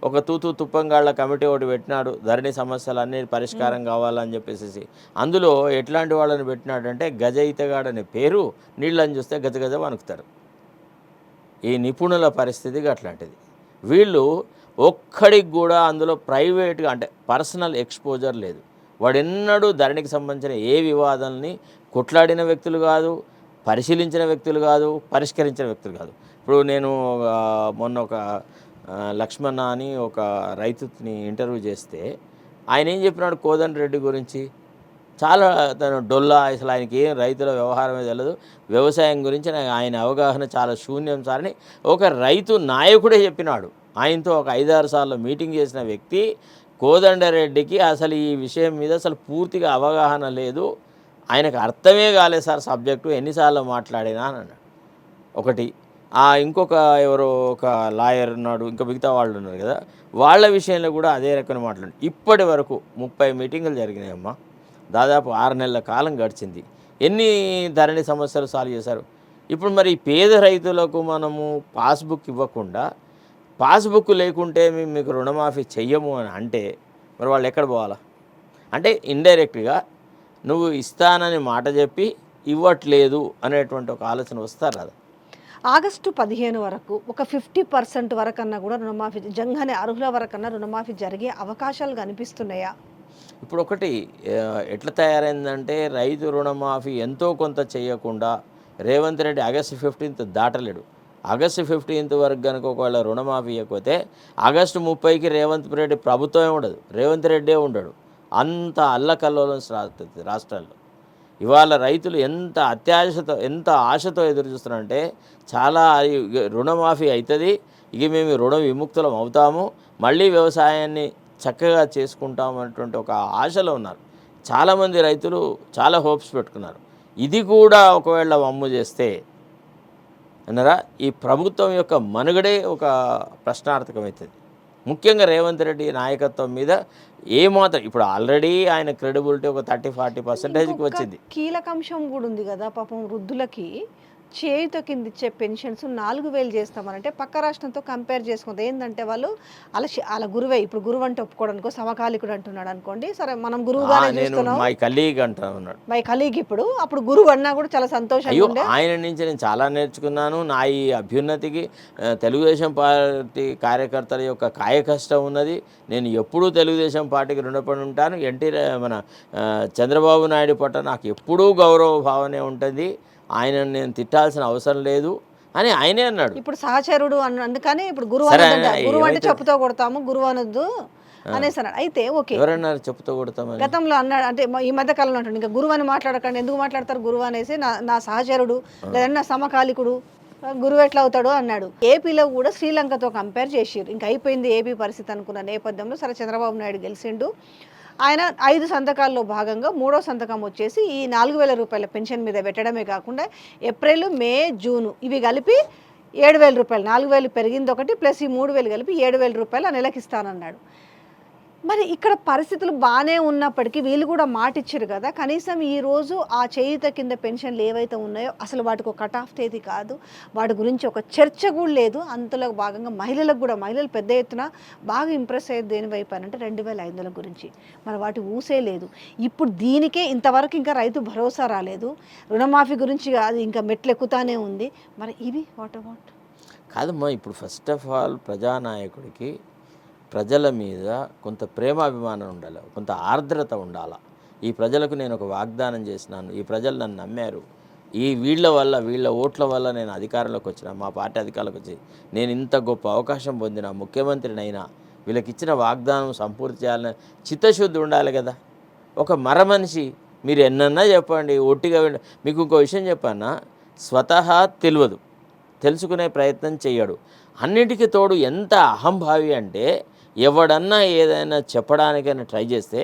ఒక తూతూ తుప్పంగాళ్ళ కమిటీ ఒకటి పెట్టినాడు, ధరణి సమస్యలు అన్నీ పరిష్కారం కావాలని చెప్పేసి. అందులో ఎట్లాంటి వాళ్ళని పెట్టినాడంటే, గజ ఈతగాడనే పేరు, నీళ్ళని చూస్తే గజగజ వణుకుతారు. ఈ నిపుణుల పరిస్థితిగా అట్లాంటిది. వీళ్ళు ఒక్కడికి కూడా అందులో ప్రైవేట్గా అంటే పర్సనల్ ఎక్స్పోజర్ లేదు. వాడెన్నడూ ధరణికి సంబంధించిన ఏ వివాదాలని కొట్లాడిన వ్యక్తులు కాదు, పరిశీలించిన వ్యక్తులు కాదు, పరిష్కరించిన వ్యక్తులు కాదు. ఇప్పుడు నేను మొన్న ఒక లక్ష్మణ అని ఒక రైతుని ఇంటర్వ్యూ చేస్తే, ఆయన ఏం చెప్పినాడు కోదండ రెడ్డి గురించి? చాలా తను డొల్లా, అసలు ఆయనకి ఏం రైతుల వ్యవహారమే తెలియదు, వ్యవసాయం గురించి ఆయన అవగాహన చాలా శూన్యం సార్ అని ఒక రైతు నాయకుడే చెప్పినాడు. ఆయనతో ఒక 5-6 సార్లు మీటింగ్ చేసిన వ్యక్తి కోదండరెడ్డికి అసలు ఈ విషయం మీద అసలు పూర్తిగా అవగాహన లేదు, ఆయనకు అర్థమే కాలేదు సార్ సబ్జెక్టు, ఎన్నిసార్లు మాట్లాడినా అని అన్నాడు. ఒకటి ఇంకొక ఎవరో ఒక లాయర్ ఉన్నాడు, ఇంకా మిగతా వాళ్ళు ఉన్నారు కదా, వాళ్ళ విషయంలో కూడా అదే రకమైన మాట్లాడు. ఇప్పటి వరకు 30 మీటింగులు జరిగినాయమ్మా, దాదాపు 6 నెలల కాలం గడిచింది. ఎన్ని ధరణి సమస్యలు సాల్వ్ చేశారు? ఇప్పుడు మరి పేద రైతులకు మనము పాస్బుక్ ఇవ్వకుండా, పాస్బుక్ లేకుంటే మేము మీకు రుణమాఫీ చెయ్యము అని అంటే మరి వాళ్ళు ఎక్కడ పోవాలా? అంటే ఇండైరెక్ట్గా నువ్వు ఇస్తానని మాట చెప్పి ఇవ్వట్లేదు అనేటువంటి ఒక ఆలోచన వస్తారు కదా. ఆగస్టు 15 వరకు ఒక 50% వరకన్నా కూడా రుణమాఫీ జంగానే అర్హుల వరకన్నా రుణమాఫీ జరిగే అవకాశాలు కనిపిస్తున్నాయా? ఇప్పుడు ఒకటి ఎట్లా తయారైందంటే రైతు రుణమాఫీ ఎంతో కొంత చేయకుండా రేవంత్ రెడ్డి ఆగస్టు 15 దాటలేడు. ఆగస్టు 15 వరకు కనుక ఒకవేళ రుణమాఫీ ఇవ్వకపోతే ఆగస్టు 30కి రేవంత్ రెడ్డి ప్రభుత్వమే ఉండదు, రేవంత్ రెడ్డే ఉండడు. అంత అల్లకల్లోలం రాష్ట్రాల్లో ఇవాళ రైతులు ఎంత ఆశతో ఎదురు చూస్తున్నారంటే చాలా రుణమాఫీ అవుతుంది, ఇక మేము రుణ విముక్తులం అవుతాము, మళ్ళీ వ్యవసాయాన్ని చక్కగా చేసుకుంటాం అనేటువంటి ఒక ఆశలో ఉన్నారు. చాలామంది రైతులు చాలా హోప్స్ పెట్టుకున్నారు. ఇది కూడా ఒకవేళ వమ్ము చేస్తే అన్నారా ఈ ప్రభుత్వం యొక్క మనుగడే ఒక ప్రశ్నార్థకమవుతుంది. ముఖ్యంగా రేవంత్ రెడ్డి నాయకత్వం మీద ఏమాత్రం ఇప్పుడు ఆల్రెడీ ఆయన క్రెడిబిలిటీ ఒక 30-40%కి వచ్చింది. కీలక అంశం కూడా ఉంది కదా, పాపం వృద్ధులకి చేయుత కింద ఇచ్చే పెన్షన్స్ 4,000 చేస్తామనంటే పక్క రాష్ట్రంతో కంపేర్ చేసుకుంటే ఏంటంటే వాళ్ళు వాళ్ళ గురువే, ఇప్పుడు గురువు అంటే ఒప్పుకోవడానికి సమకాలికుడు అంటున్నాడు అనుకోండి, సరే మనం గురువుగానే చూస్తున్నాం, మై కలీగ్ అంటున్నాడు, మై కలీగ్ ఇప్పుడు గురువు అన్నా కూడా చాలా సంతోషంగా ఉండే. ఆయన నుంచి నేను చాలా నేర్చుకున్నాను. నా ఈ అభ్యున్నతికి తెలుగుదేశం పార్టీ కార్యకర్తల యొక్క కాయకష్టం ఉన్నది. నేను ఎప్పుడూ తెలుగుదేశం పార్టీకి రుణపడి ఉంటాను. మన చంద్రబాబు నాయుడు పట్ల నాకు ఎప్పుడూ గౌరవ భావనే ఉంటుంది, ఆయన నేను తిట్టాల్సిన అవసరం లేదు అని ఆయనే అన్నాడు. ఇప్పుడు సహచరుడు అందుకని ఇప్పుడు గురువు అంటే చెప్పుతో కొడతాము, గురువు అనొద్దు అనేసి అన్నాడు. అయితే ఓకే, ఎవరన్నారు చెప్పుతో కొడతామని? గతంలో అన్నాడు, అంటే ఈ మధ్య కాలంలో అంటాడు ఇంకా గురువు అని మాట్లాడకండి, ఎందుకు మాట్లాడతారు గురువు అనేసి, నా సహచరుడు లేదంటే నా సమకాలికుడు గురువు ఎట్లా అవుతాడు అన్నాడు. ఏపీలో కూడా శ్రీలంకతో కంపేర్ చేసిరు, ఇంకా అయిపోయింది ఏపీ పరిస్థితి అనుకున్న నేపథ్యంలో సరే చంద్రబాబు నాయుడు గెలిచిండు. ఆయన 5 సంతకాల్లో భాగంగా 3వ సంతకం వచ్చేసి ఈ 4,000 రూపాయల పెన్షన్ మీద పెట్టడమే కాకుండా ఏప్రిల్, మే, జూను ఇవి కలిపి 7,000 రూపాయలు, 4,000 పెరిగింది ఒకటి ప్లస్ ఈ 3,000 కలిపి 7,000 రూపాయలు ఆ నెలకి ఇస్తానన్నాడు. మరి ఇక్కడ పరిస్థితులు బాగానే ఉన్నప్పటికీ వీళ్ళు కూడా మాట ఇచ్చారు కదా, కనీసం ఈరోజు ఆ చేయుత కింద పెన్షన్లు ఏవైతే ఉన్నాయో అసలు వాటికి ఒక కట్ ఆఫ్ తేదీ కాదు, వాటి గురించి ఒక చర్చ కూడా లేదు. అంతలో భాగంగా మహిళలు పెద్ద ఎత్తున బాగా ఇంప్రెస్ అయ్యేది దేని వైపు అని అంటే 2,500 గురించి, మరి వాటి ఊసే లేదు. ఇప్పుడు దీనికే ఇంతవరకు ఇంకా రైతు భరోసా రాలేదు, రుణమాఫీ గురించి అది ఇంకా మెట్లు ఎక్కుతానే ఉంది. మరి ఇవి వాట్ కాదమ్మా, ఇప్పుడు ఫస్ట్ ఆఫ్ ఆల్ ప్రజానాయకుడికి ప్రజల మీద కొంత ప్రేమాభిమానం ఉండాలి, కొంత ఆర్ద్రత ఉండాలి. ఈ ప్రజలకు నేను ఒక వాగ్దానం చేసినాను, ఈ ప్రజలు నన్ను నమ్మారు, వీళ్ళ ఓట్ల వల్ల నేను అధికారంలోకి వచ్చిన, మా పార్టీ అధికారంలోకి వచ్చి నేను ఇంత గొప్ప అవకాశం పొందిన, ముఖ్యమంత్రినైనా, వీళ్ళకి ఇచ్చిన వాగ్దానం సంపూర్తి చేయాలని చిత్తశుద్ధి ఉండాలి కదా. ఒక మనిషి మీరు ఎన్నన్నా చెప్పండి, ఒట్టిగా మీకు ఇంకో విషయం చెప్పానా, స్వతహా తెలుసుకునే ప్రయత్నం చేయడు. అన్నిటికీ తోడు ఎంత అహంభావి అంటే ఎవడన్నా ఏదైనా చెప్పడానికైనా ట్రై చేస్తే,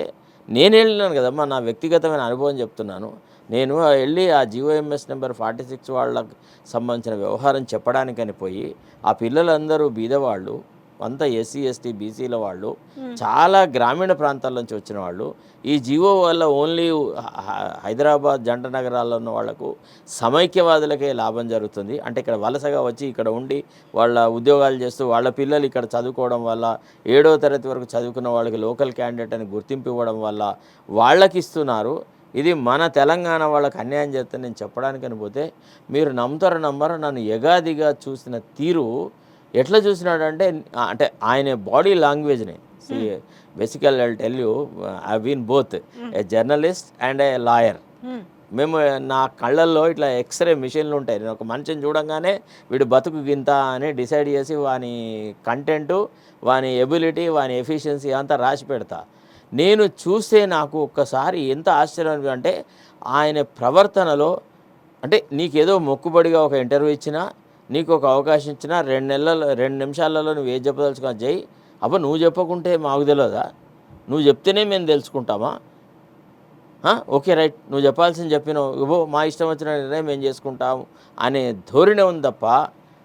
నేను వెళ్ళినాను కదమ్మా, నా వ్యక్తిగతమైన అనుభవం చెప్తున్నాను, నేను వెళ్ళి ఆ GOMS నెంబర్ 46 వాళ్ళకి సంబంధించిన వ్యవహారం చెప్పడానికని పోయి ఆ పిల్లలందరూ బీదవాళ్ళు, అంతా SC ST BCల వాళ్ళు, చాలా గ్రామీణ ప్రాంతాల నుంచి వచ్చిన వాళ్ళు, ఈ జీవో వల్ల ఓన్లీ హైదరాబాద్ జంట నగరాల్లో ఉన్న వాళ్లకు సమైక్యవాదులకే లాభం జరుగుతుంది. అంటే ఇక్కడ వలసగా వచ్చి ఇక్కడ ఉండి వాళ్ళ ఉద్యోగాలు చేస్తూ వాళ్ళ పిల్లలు ఇక్కడ చదువుకోవడం వల్ల 7వ తరగతి వరకు చదువుకున్న వాళ్ళకి లోకల్ క్యాండిడేట్ అని గుర్తింపు ఇవ్వడం వల్ల వాళ్ళకి ఇస్తున్నారు. ఇది మన తెలంగాణ వాళ్ళకి అన్యాయం చేస్తే నేను చెప్పడానికని పోతే మీరు నమ్మరు, నన్ను ఎగాదిగా చూసిన తీరు ఎట్లా చూసినాడంటే, అంటే ఆయన బాడీ లాంగ్వేజ్ని basically I tell you, I been both a journalist and a lawyer. మేము నా కళ్ళల్లో ఇట్లా ఎక్స్రే మిషన్లు ఉంటాయి, నేను ఒక మనిషిని చూడంగానే వీడు బతుకు గింత అని డిసైడ్ చేసి వాని కంటెంటు, వాని ఎబిలిటీ, వాని ఎఫిషియన్సీ అంతా రాసి పెడతా. నేను చూస్తే నాకు ఒక్కసారి ఎంత ఆశ్చర్యం అంటే ఆయన ప్రవర్తనలో అంటే నీకేదో మొక్కుబడిగా ఒక ఇంటర్వ్యూ ఇచ్చినా నీకు ఒక అవకాశం ఇచ్చినా 2 నిమిషాలలో నువ్వు ఏది చెప్పదలుచుకున్నా జై అబ్బా నువ్వు చెప్పకుంటే మాకు తెలియదా, నువ్వు చెప్తేనే మేము తెలుసుకుంటామా, ఓకే రైట్ నువ్వు చెప్పాల్సింది చెప్పినావు ఇవ్వో మా ఇష్టం వచ్చిన నిర్ణయం మేము చేసుకుంటాము అనే ధోరణి ఉంది తప్ప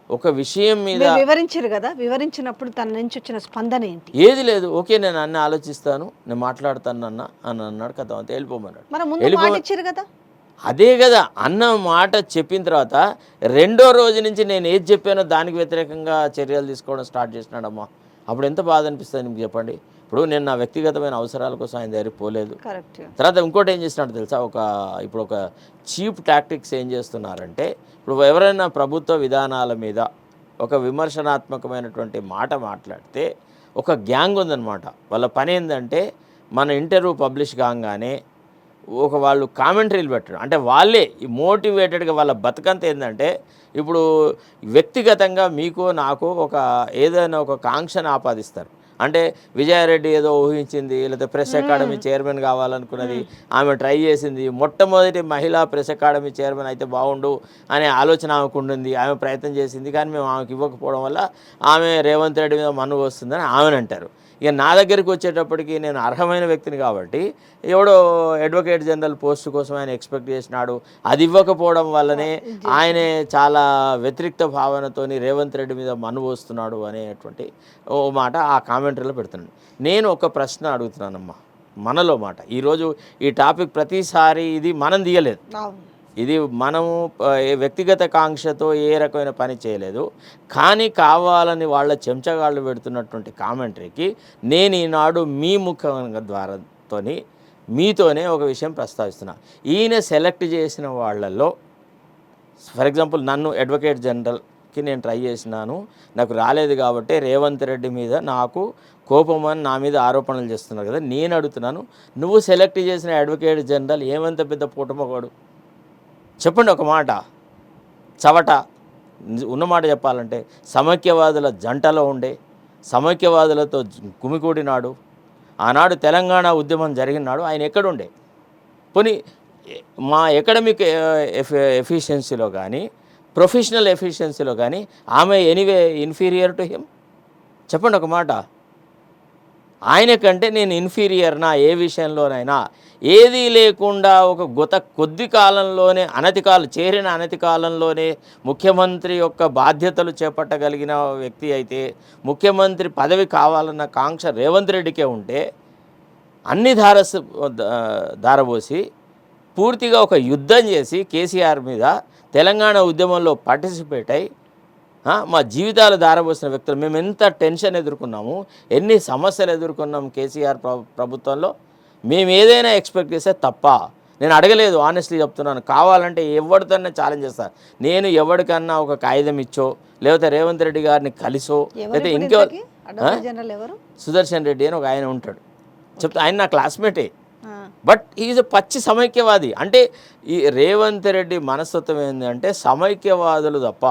ఒక విషయం మీద వివరించారు కదా, వివరించినప్పుడు తన నుంచి వచ్చిన స్పందన ఏంటి? ఏది లేదు, ఓకే నేను అన్నీ ఆలోచిస్తాను నేను మాట్లాడతాను అని అన్నాడు కదా, అంతే వెళ్ళిపోమన్నాడు. మరి ముందు మాట ఇచ్చారు కదా. అదే కదా అన్న మాట చెప్పిన తర్వాత 2వ రోజు నుంచి నేను ఏది చెప్పానో దానికి వ్యతిరేకంగా చర్యలు తీసుకోవడం స్టార్ట్ చేసినాడమ్మా. అప్పుడు ఎంత బాధ అనిపిస్తుంది మీకు చెప్పండి. ఇప్పుడు నేను నా వ్యక్తిగతమైన అవసరాల కోసం ఆయన దగ్గరికి పోలేదు. తర్వాత ఇంకోటి ఏం చేసినాడు తెలుసా, ఇప్పుడు ఒక చీప్ టాక్టిక్స్ ఏం చేస్తున్నారంటే ఇప్పుడు ఎవరైనా ప్రభుత్వ విధానాల మీద ఒక విమర్శనాత్మకమైనటువంటి మాట మాట్లాడితే ఒక గ్యాంగ్ ఉందన్నమాట. వాళ్ళ పని ఏంటంటే మన ఇంటర్వ్యూ పబ్లిష్ కాగానే వాళ్ళు కామెంటరీలు పెట్టడం, అంటే వాళ్ళే మోటివేటెడ్గా వాళ్ళ బతుకంతా ఏంటంటే ఇప్పుడు వ్యక్తిగతంగా మీకు నాకు ఏదైనా ఒక కాంక్షను ఆపాదిస్తారు. అంటే విజయారెడ్డి ఏదో ఊహించింది, లేకపోతే ప్రెస్ అకాడమీ చైర్మన్ కావాలనుకున్నది, ఆమె ట్రై చేసింది, మొట్టమొదటి మహిళా ప్రెస్ అకాడమీ చైర్మన్ అయితే బాగుండు అనే ఆలోచన ఆమెకు ఉండింది, ఆమె ప్రయత్నం చేసింది, కానీ మేము ఆమెకు ఇవ్వకపోవడం వల్ల ఆమె రేవంత్ రెడ్డి మీద మన్ను వస్తుందని ఆమెను అంటారు. ఇక నా దగ్గరికి వచ్చేటప్పటికి నేను అర్హమైన వ్యక్తిని కాబట్టి ఎవడో అడ్వకేట్ జనరల్ పోస్ట్ కోసం ఆయన ఎక్స్పెక్ట్ చేసినాడు, అది ఇవ్వకపోవడం వల్లనే ఆయనే చాలా వ్యతిరేక్త భావనతోని రేవంత్ రెడ్డి మీద మన్ను వస్తున్నాడు అనేటువంటి ఓ మాట ఆ కామెంటరీలో పెడుతున్నాను. నేను ఒక ప్రశ్న అడుగుతున్నానమ్మా మనలో మాట. ఈరోజు ఈ టాపిక్ ప్రతిసారి ఇది మనం తీయలేదు, ఇది మనము వ్యక్తిగత కాంక్షతో ఏ రకమైన పని చేయలేదు, కానీ కావాలని వాళ్ళ చెంచగాళ్ళు పెడుతున్నటువంటి కామెంటరీకి నేను ఈనాడు మీ ముఖం ద్వారాతోని మీతోనే ఒక విషయం ప్రస్తావిస్తున్నా. ఈయన సెలెక్ట్ చేసిన వాళ్ళల్లో ఫర్ ఎగ్జాంపుల్ నన్ను అడ్వకేట్ జనరల్కి నేను ట్రై చేసినాను, నాకు రాలేదు కాబట్టి రేవంత్ రెడ్డి మీద నాకు కోపమని నా మీద ఆరోపణలు చేస్తున్నారు కదా. నేను అడుగుతున్నాను, నువ్వు సెలెక్ట్ చేసిన అడ్వకేట్ జనరల్ ఏమంత పెద్ద పూటమొకడు చెప్పండి ఒక మాట. చవట ఉన్నమాట చెప్పాలంటే సమైక్యవాదుల జంటలో ఉండే, సమైక్యవాదులతో గుమికూడినాడు. ఆనాడు తెలంగాణ ఉద్యమం జరిగినాడు, ఆయన ఎక్కడుండే? పోనీ మా ఎకడమిక్ ఎఫిషియన్సీలో కానీ ప్రొఫెషనల్ ఎఫిషియన్సీలో కానీ ఆమె ఎనీవే ఇన్ఫీరియర్ టు హిమ్? చెప్పండి ఒక మాట. ఆయన కంటే నేను ఇన్ఫీరియర్నా ఏ విషయంలోనైనా? ఏదీ లేకుండా కొద్ది కాలంలోనే చేరిన అనతి కాలంలోనే ముఖ్యమంత్రి యొక్క బాధ్యతలు చేపట్టగలిగిన వ్యక్తి అయితే, ముఖ్యమంత్రి పదవి కావాలన్న కాంక్ష రేవంత్ రెడ్డికే ఉంటే అన్ని ధారపోసి పూర్తిగా ఒక యుద్ధం చేసి కేసీఆర్ మీద తెలంగాణ ఉద్యమంలో పార్టిసిపేట్ అయి మా జీవితాలు ధారపోసిన వ్యక్తులు మేము ఎంత టెన్షన్ ఎదుర్కొన్నాము, ఎన్ని సమస్యలు ఎదుర్కొన్నాము కేసీఆర్ ప్రభుత్వంలో. మేము ఏదైనా ఎక్స్పెక్ట్ చేస్తే తప్ప నేను అడగలేదు, ఆనెస్ట్లీ చెప్తున్నాను. కావాలంటే ఎవరితోనే ఛాలెంజ్ చేస్తాను. నేను ఎవరికన్నా ఒక కాగితం ఇచ్చో లేకపోతే రేవంత్ రెడ్డి గారిని కలిసో లేకపోతే ఇంకో సుదర్శన్ రెడ్డి అని ఒక ఆయన ఉంటాడు, చెప్తా ఆయన నా క్లాస్మేటే, బట్ ఈజ్ పచ్చి సమైక్యవాది. అంటే ఈ రేవంత్ రెడ్డి మనస్తత్వం ఏంటంటే సమైక్యవాదులు తప్ప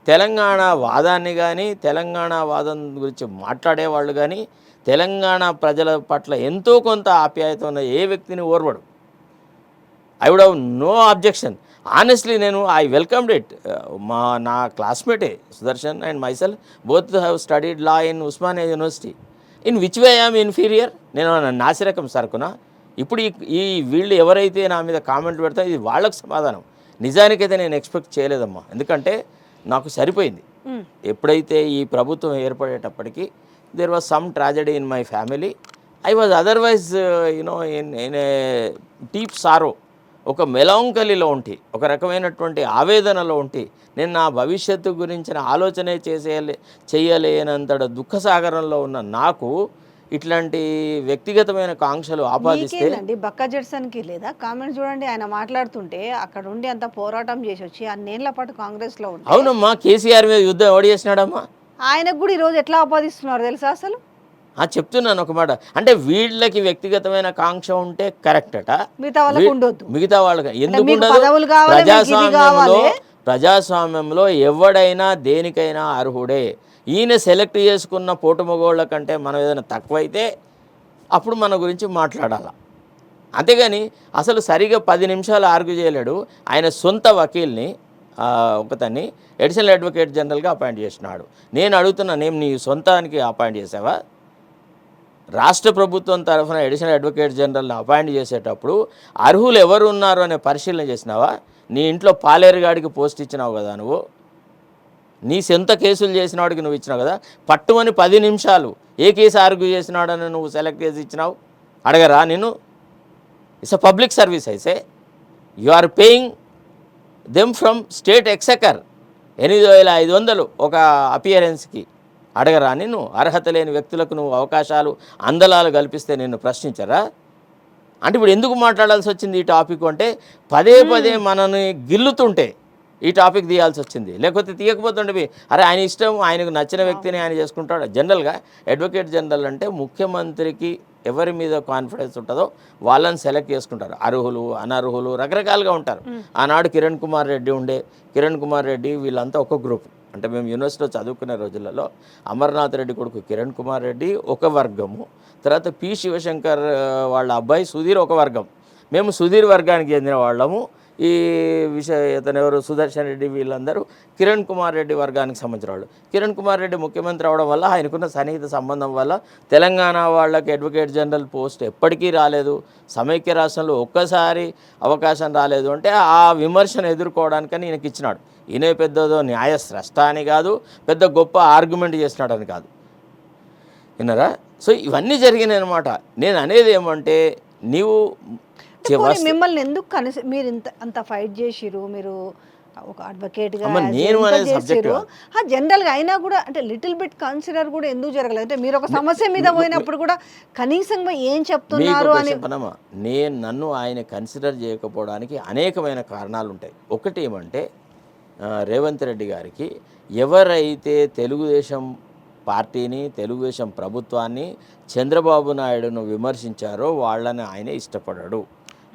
తెలంగాణ వాదాన్ని కానీ తెలంగాణ వాదం గురించి మాట్లాడేవాళ్ళు కానీ తెలంగాణ ప్రజల పట్ల ఎంతో కొంత ఆప్యాయత ఉన్న ఏ వ్యక్తిని ఓర్వడు. I would have no objection. Honestly I welcomed it. నా క్లాస్మేటే Sudarshan and myself both have studied law in Osmania university. In which way I'm inferior? నేను నాసిరకం సరుకునా? ఇప్పుడు ఈ వీళ్ళు ఎవరైతే నా మీద కామెంట్లు పెడతారో ఇది వాళ్ళకు సమాధానం. నిజానికైతే నేను ఎక్స్పెక్ట్ చేయలేదమ్మా, ఎందుకంటే నాకు సరిపోయింది. ఎప్పుడైతే ఈ ప్రభుత్వం ఏర్పడేటప్పటికీ there was some tragedy in my family. I was otherwise in a deep sorrow, ఒక మెలాంకలీలో ఉంటి, ఒక రకమైనటువంటి ఆవేదనలో ఉంటి, నేను నా భవిష్యత్తు గురించిన ఆలోచనే చేయలేనంత దుఃఖసాగరంలో ఉన్న నాకు ఇట్లాంటి వ్యక్తిగతమైన కాంక్షలు ఆపాదిస్తే బక్కా జడ్సన్కి లేదా కామెంట్ చూడండి. ఆయన మాట్లాడుతుంటే అక్కడ ఉండి అంత పోరాటం చేసి వచ్చి అన్నేళ్ల పాటు కాంగ్రెస్లో ఉంటే అవునమ్మా కేసీఆర్ మీద యుద్ధం ఎవడు చేసినాడమ్మా? ఆయనకు కూడా ఈరోజు ఎట్లా ఆపాదిస్తున్నారు తెలుసా? అసలు చెప్తున్నాను ఒక మాట, అంటే వీళ్ళకి వ్యక్తిగతమైన కాంక్ష ఉంటే కరెక్ట్ అట, మిగతా వాళ్ళకి ఎందుకు ఉండదు? ప్రజాస్వామ్యంలో ఎవడైనా దేనికైనా అర్హుడే. ఈయన సెలెక్ట్ చేసుకున్న పోటుమగోళ్ళ కంటే మనం ఏదైనా తక్కువైతే అప్పుడు మన గురించి మాట్లాడాలి. అంతేగాని అసలు సరిగా 10 నిమిషాలు ఆర్గ్యూ చేయలేడు. ఆయన సొంత వకీల్ని ఒకతన్ని అడిషనల్ అడ్వకేట్ జనరల్గా అపాయింట్ చేసినాడు. నేను అడుగుతున్నా, నేను నీ సొంతానికి అపాయింట్ చేసావా? రాష్ట్ర ప్రభుత్వం తరఫున అడిషనల్ అడ్వకేట్ జనరల్ని అపాయింట్ చేసేటప్పుడు అర్హులు ఎవరు ఉన్నారు అనే పరిశీలన చేసినావా? నీ ఇంట్లో పాలేరుగాడికి పోస్ట్ ఇచ్చినావు కదా నువ్వు, నీ సొంత కేసులు చేసిన వాడికి నువ్వు ఇచ్చినావు కదా. పట్టుమని 10 నిమిషాలు ఏ కేసు ఆర్గ్యూ చేసినాడని నువ్వు సెలెక్ట్ చేసి ఇచ్చినావు? అడగరా నేను? ఇట్స్ అ పబ్లిక్ సర్వీస్ అయితే you are paying them from state exchequer 8,500 ఒక అపియరెన్స్కి. అడగరా నిన్ను? అర్హత లేని వ్యక్తులకు నువ్వు అవకాశాలు అందలాలు కల్పిస్తే నిన్ను ప్రశ్నించరా? అంటే ఇప్పుడు ఎందుకు మాట్లాడాల్సి వచ్చింది ఈ టాపిక్ అంటే, పదే పదే మనని గిల్లుతుంటే ఈ టాపిక్ తీయాల్సి వచ్చింది. లేకపోతే తీయకపోతుంటే అరే ఆయన ఇష్టం, ఆయనకు నచ్చిన వ్యక్తిని ఆయన చేసుకుంటాడు. జనరల్గా అడ్వకేట్ జనరల్ అంటే ముఖ్యమంత్రికి ఎవరి మీద కాన్ఫిడెన్స్ ఉంటుందో వాళ్ళని సెలెక్ట్ చేసుకుంటారు. అర్హులు, అనర్హులు రకరకాలుగా ఉంటారు. ఆనాడు కిరణ్ కుమార్ రెడ్డి ఉండే, కిరణ్ కుమార్ రెడ్డి వీళ్ళంతా ఒక గ్రూప్. అంటే మేము యూనివర్సిటీలో చదువుకునే రోజులలో అమర్నాథ్ రెడ్డి కొడుకు కిరణ్ కుమార్ రెడ్డి ఒక వర్గము, తర్వాత పి శివశంకర్ వాళ్ళ అబ్బాయి సుధీర్ ఒక వర్గం. మేము సుధీర్ వర్గానికి చెందిన వాళ్ళము. ఈ ఇతను ఎవరు సుదర్శన్ రెడ్డి వీళ్ళందరూ కిరణ్ కుమార్ రెడ్డి వర్గానికి సంబంధించిన వాళ్ళు. కిరణ్ కుమార్ రెడ్డి ముఖ్యమంత్రి అవడం వల్ల, ఆయనకున్న సన్నిహిత సంబంధం వల్ల తెలంగాణ వాళ్ళకి అడ్వకేట్ జనరల్ పోస్ట్ ఎప్పటికీ రాలేదు. సమైక్య రాష్ట్రంలో ఒక్కసారి అవకాశం రాలేదు. అంటే ఆ విమర్శను ఎదుర్కోవడానికని ఈయనకి ఇచ్చినాడు. ఈయన పెద్దదో న్యాయ స్రష్ట అని కాదు, పెద్ద గొప్ప ఆర్గ్యుమెంట్ చేసినాడని కాదు. విన్నారా? సో ఇవన్నీ జరిగినాయి అనమాట. నేను అనేది ఏమంటే, నీవు మిమ్మల్ని ఎందుకు మీరు అంత ఫైట్ చేసిరు, మీరు ఒక అడ్వకేట్గా జనరల్గా అయినా కూడా అంటే లిటిల్ బిట్ కన్సిడర్ కూడా ఎందుకు జరగలేదు? అంటే మీరు ఒక సమస్య మీద పోయినప్పుడు కూడా కనీసం ఏం చెప్తున్నారు అని. నన్ను ఆయన కన్సిడర్ చేయకపోవడానికి అనేకమైన కారణాలు ఉంటాయి. ఒకటి ఏమంటే, రేవంత్ రెడ్డి గారికి ఎవరైతే తెలుగుదేశం పార్టీని, తెలుగుదేశం ప్రభుత్వాన్ని, చంద్రబాబు నాయుడును విమర్శించారో వాళ్ళని ఆయన ఇష్టపడడు.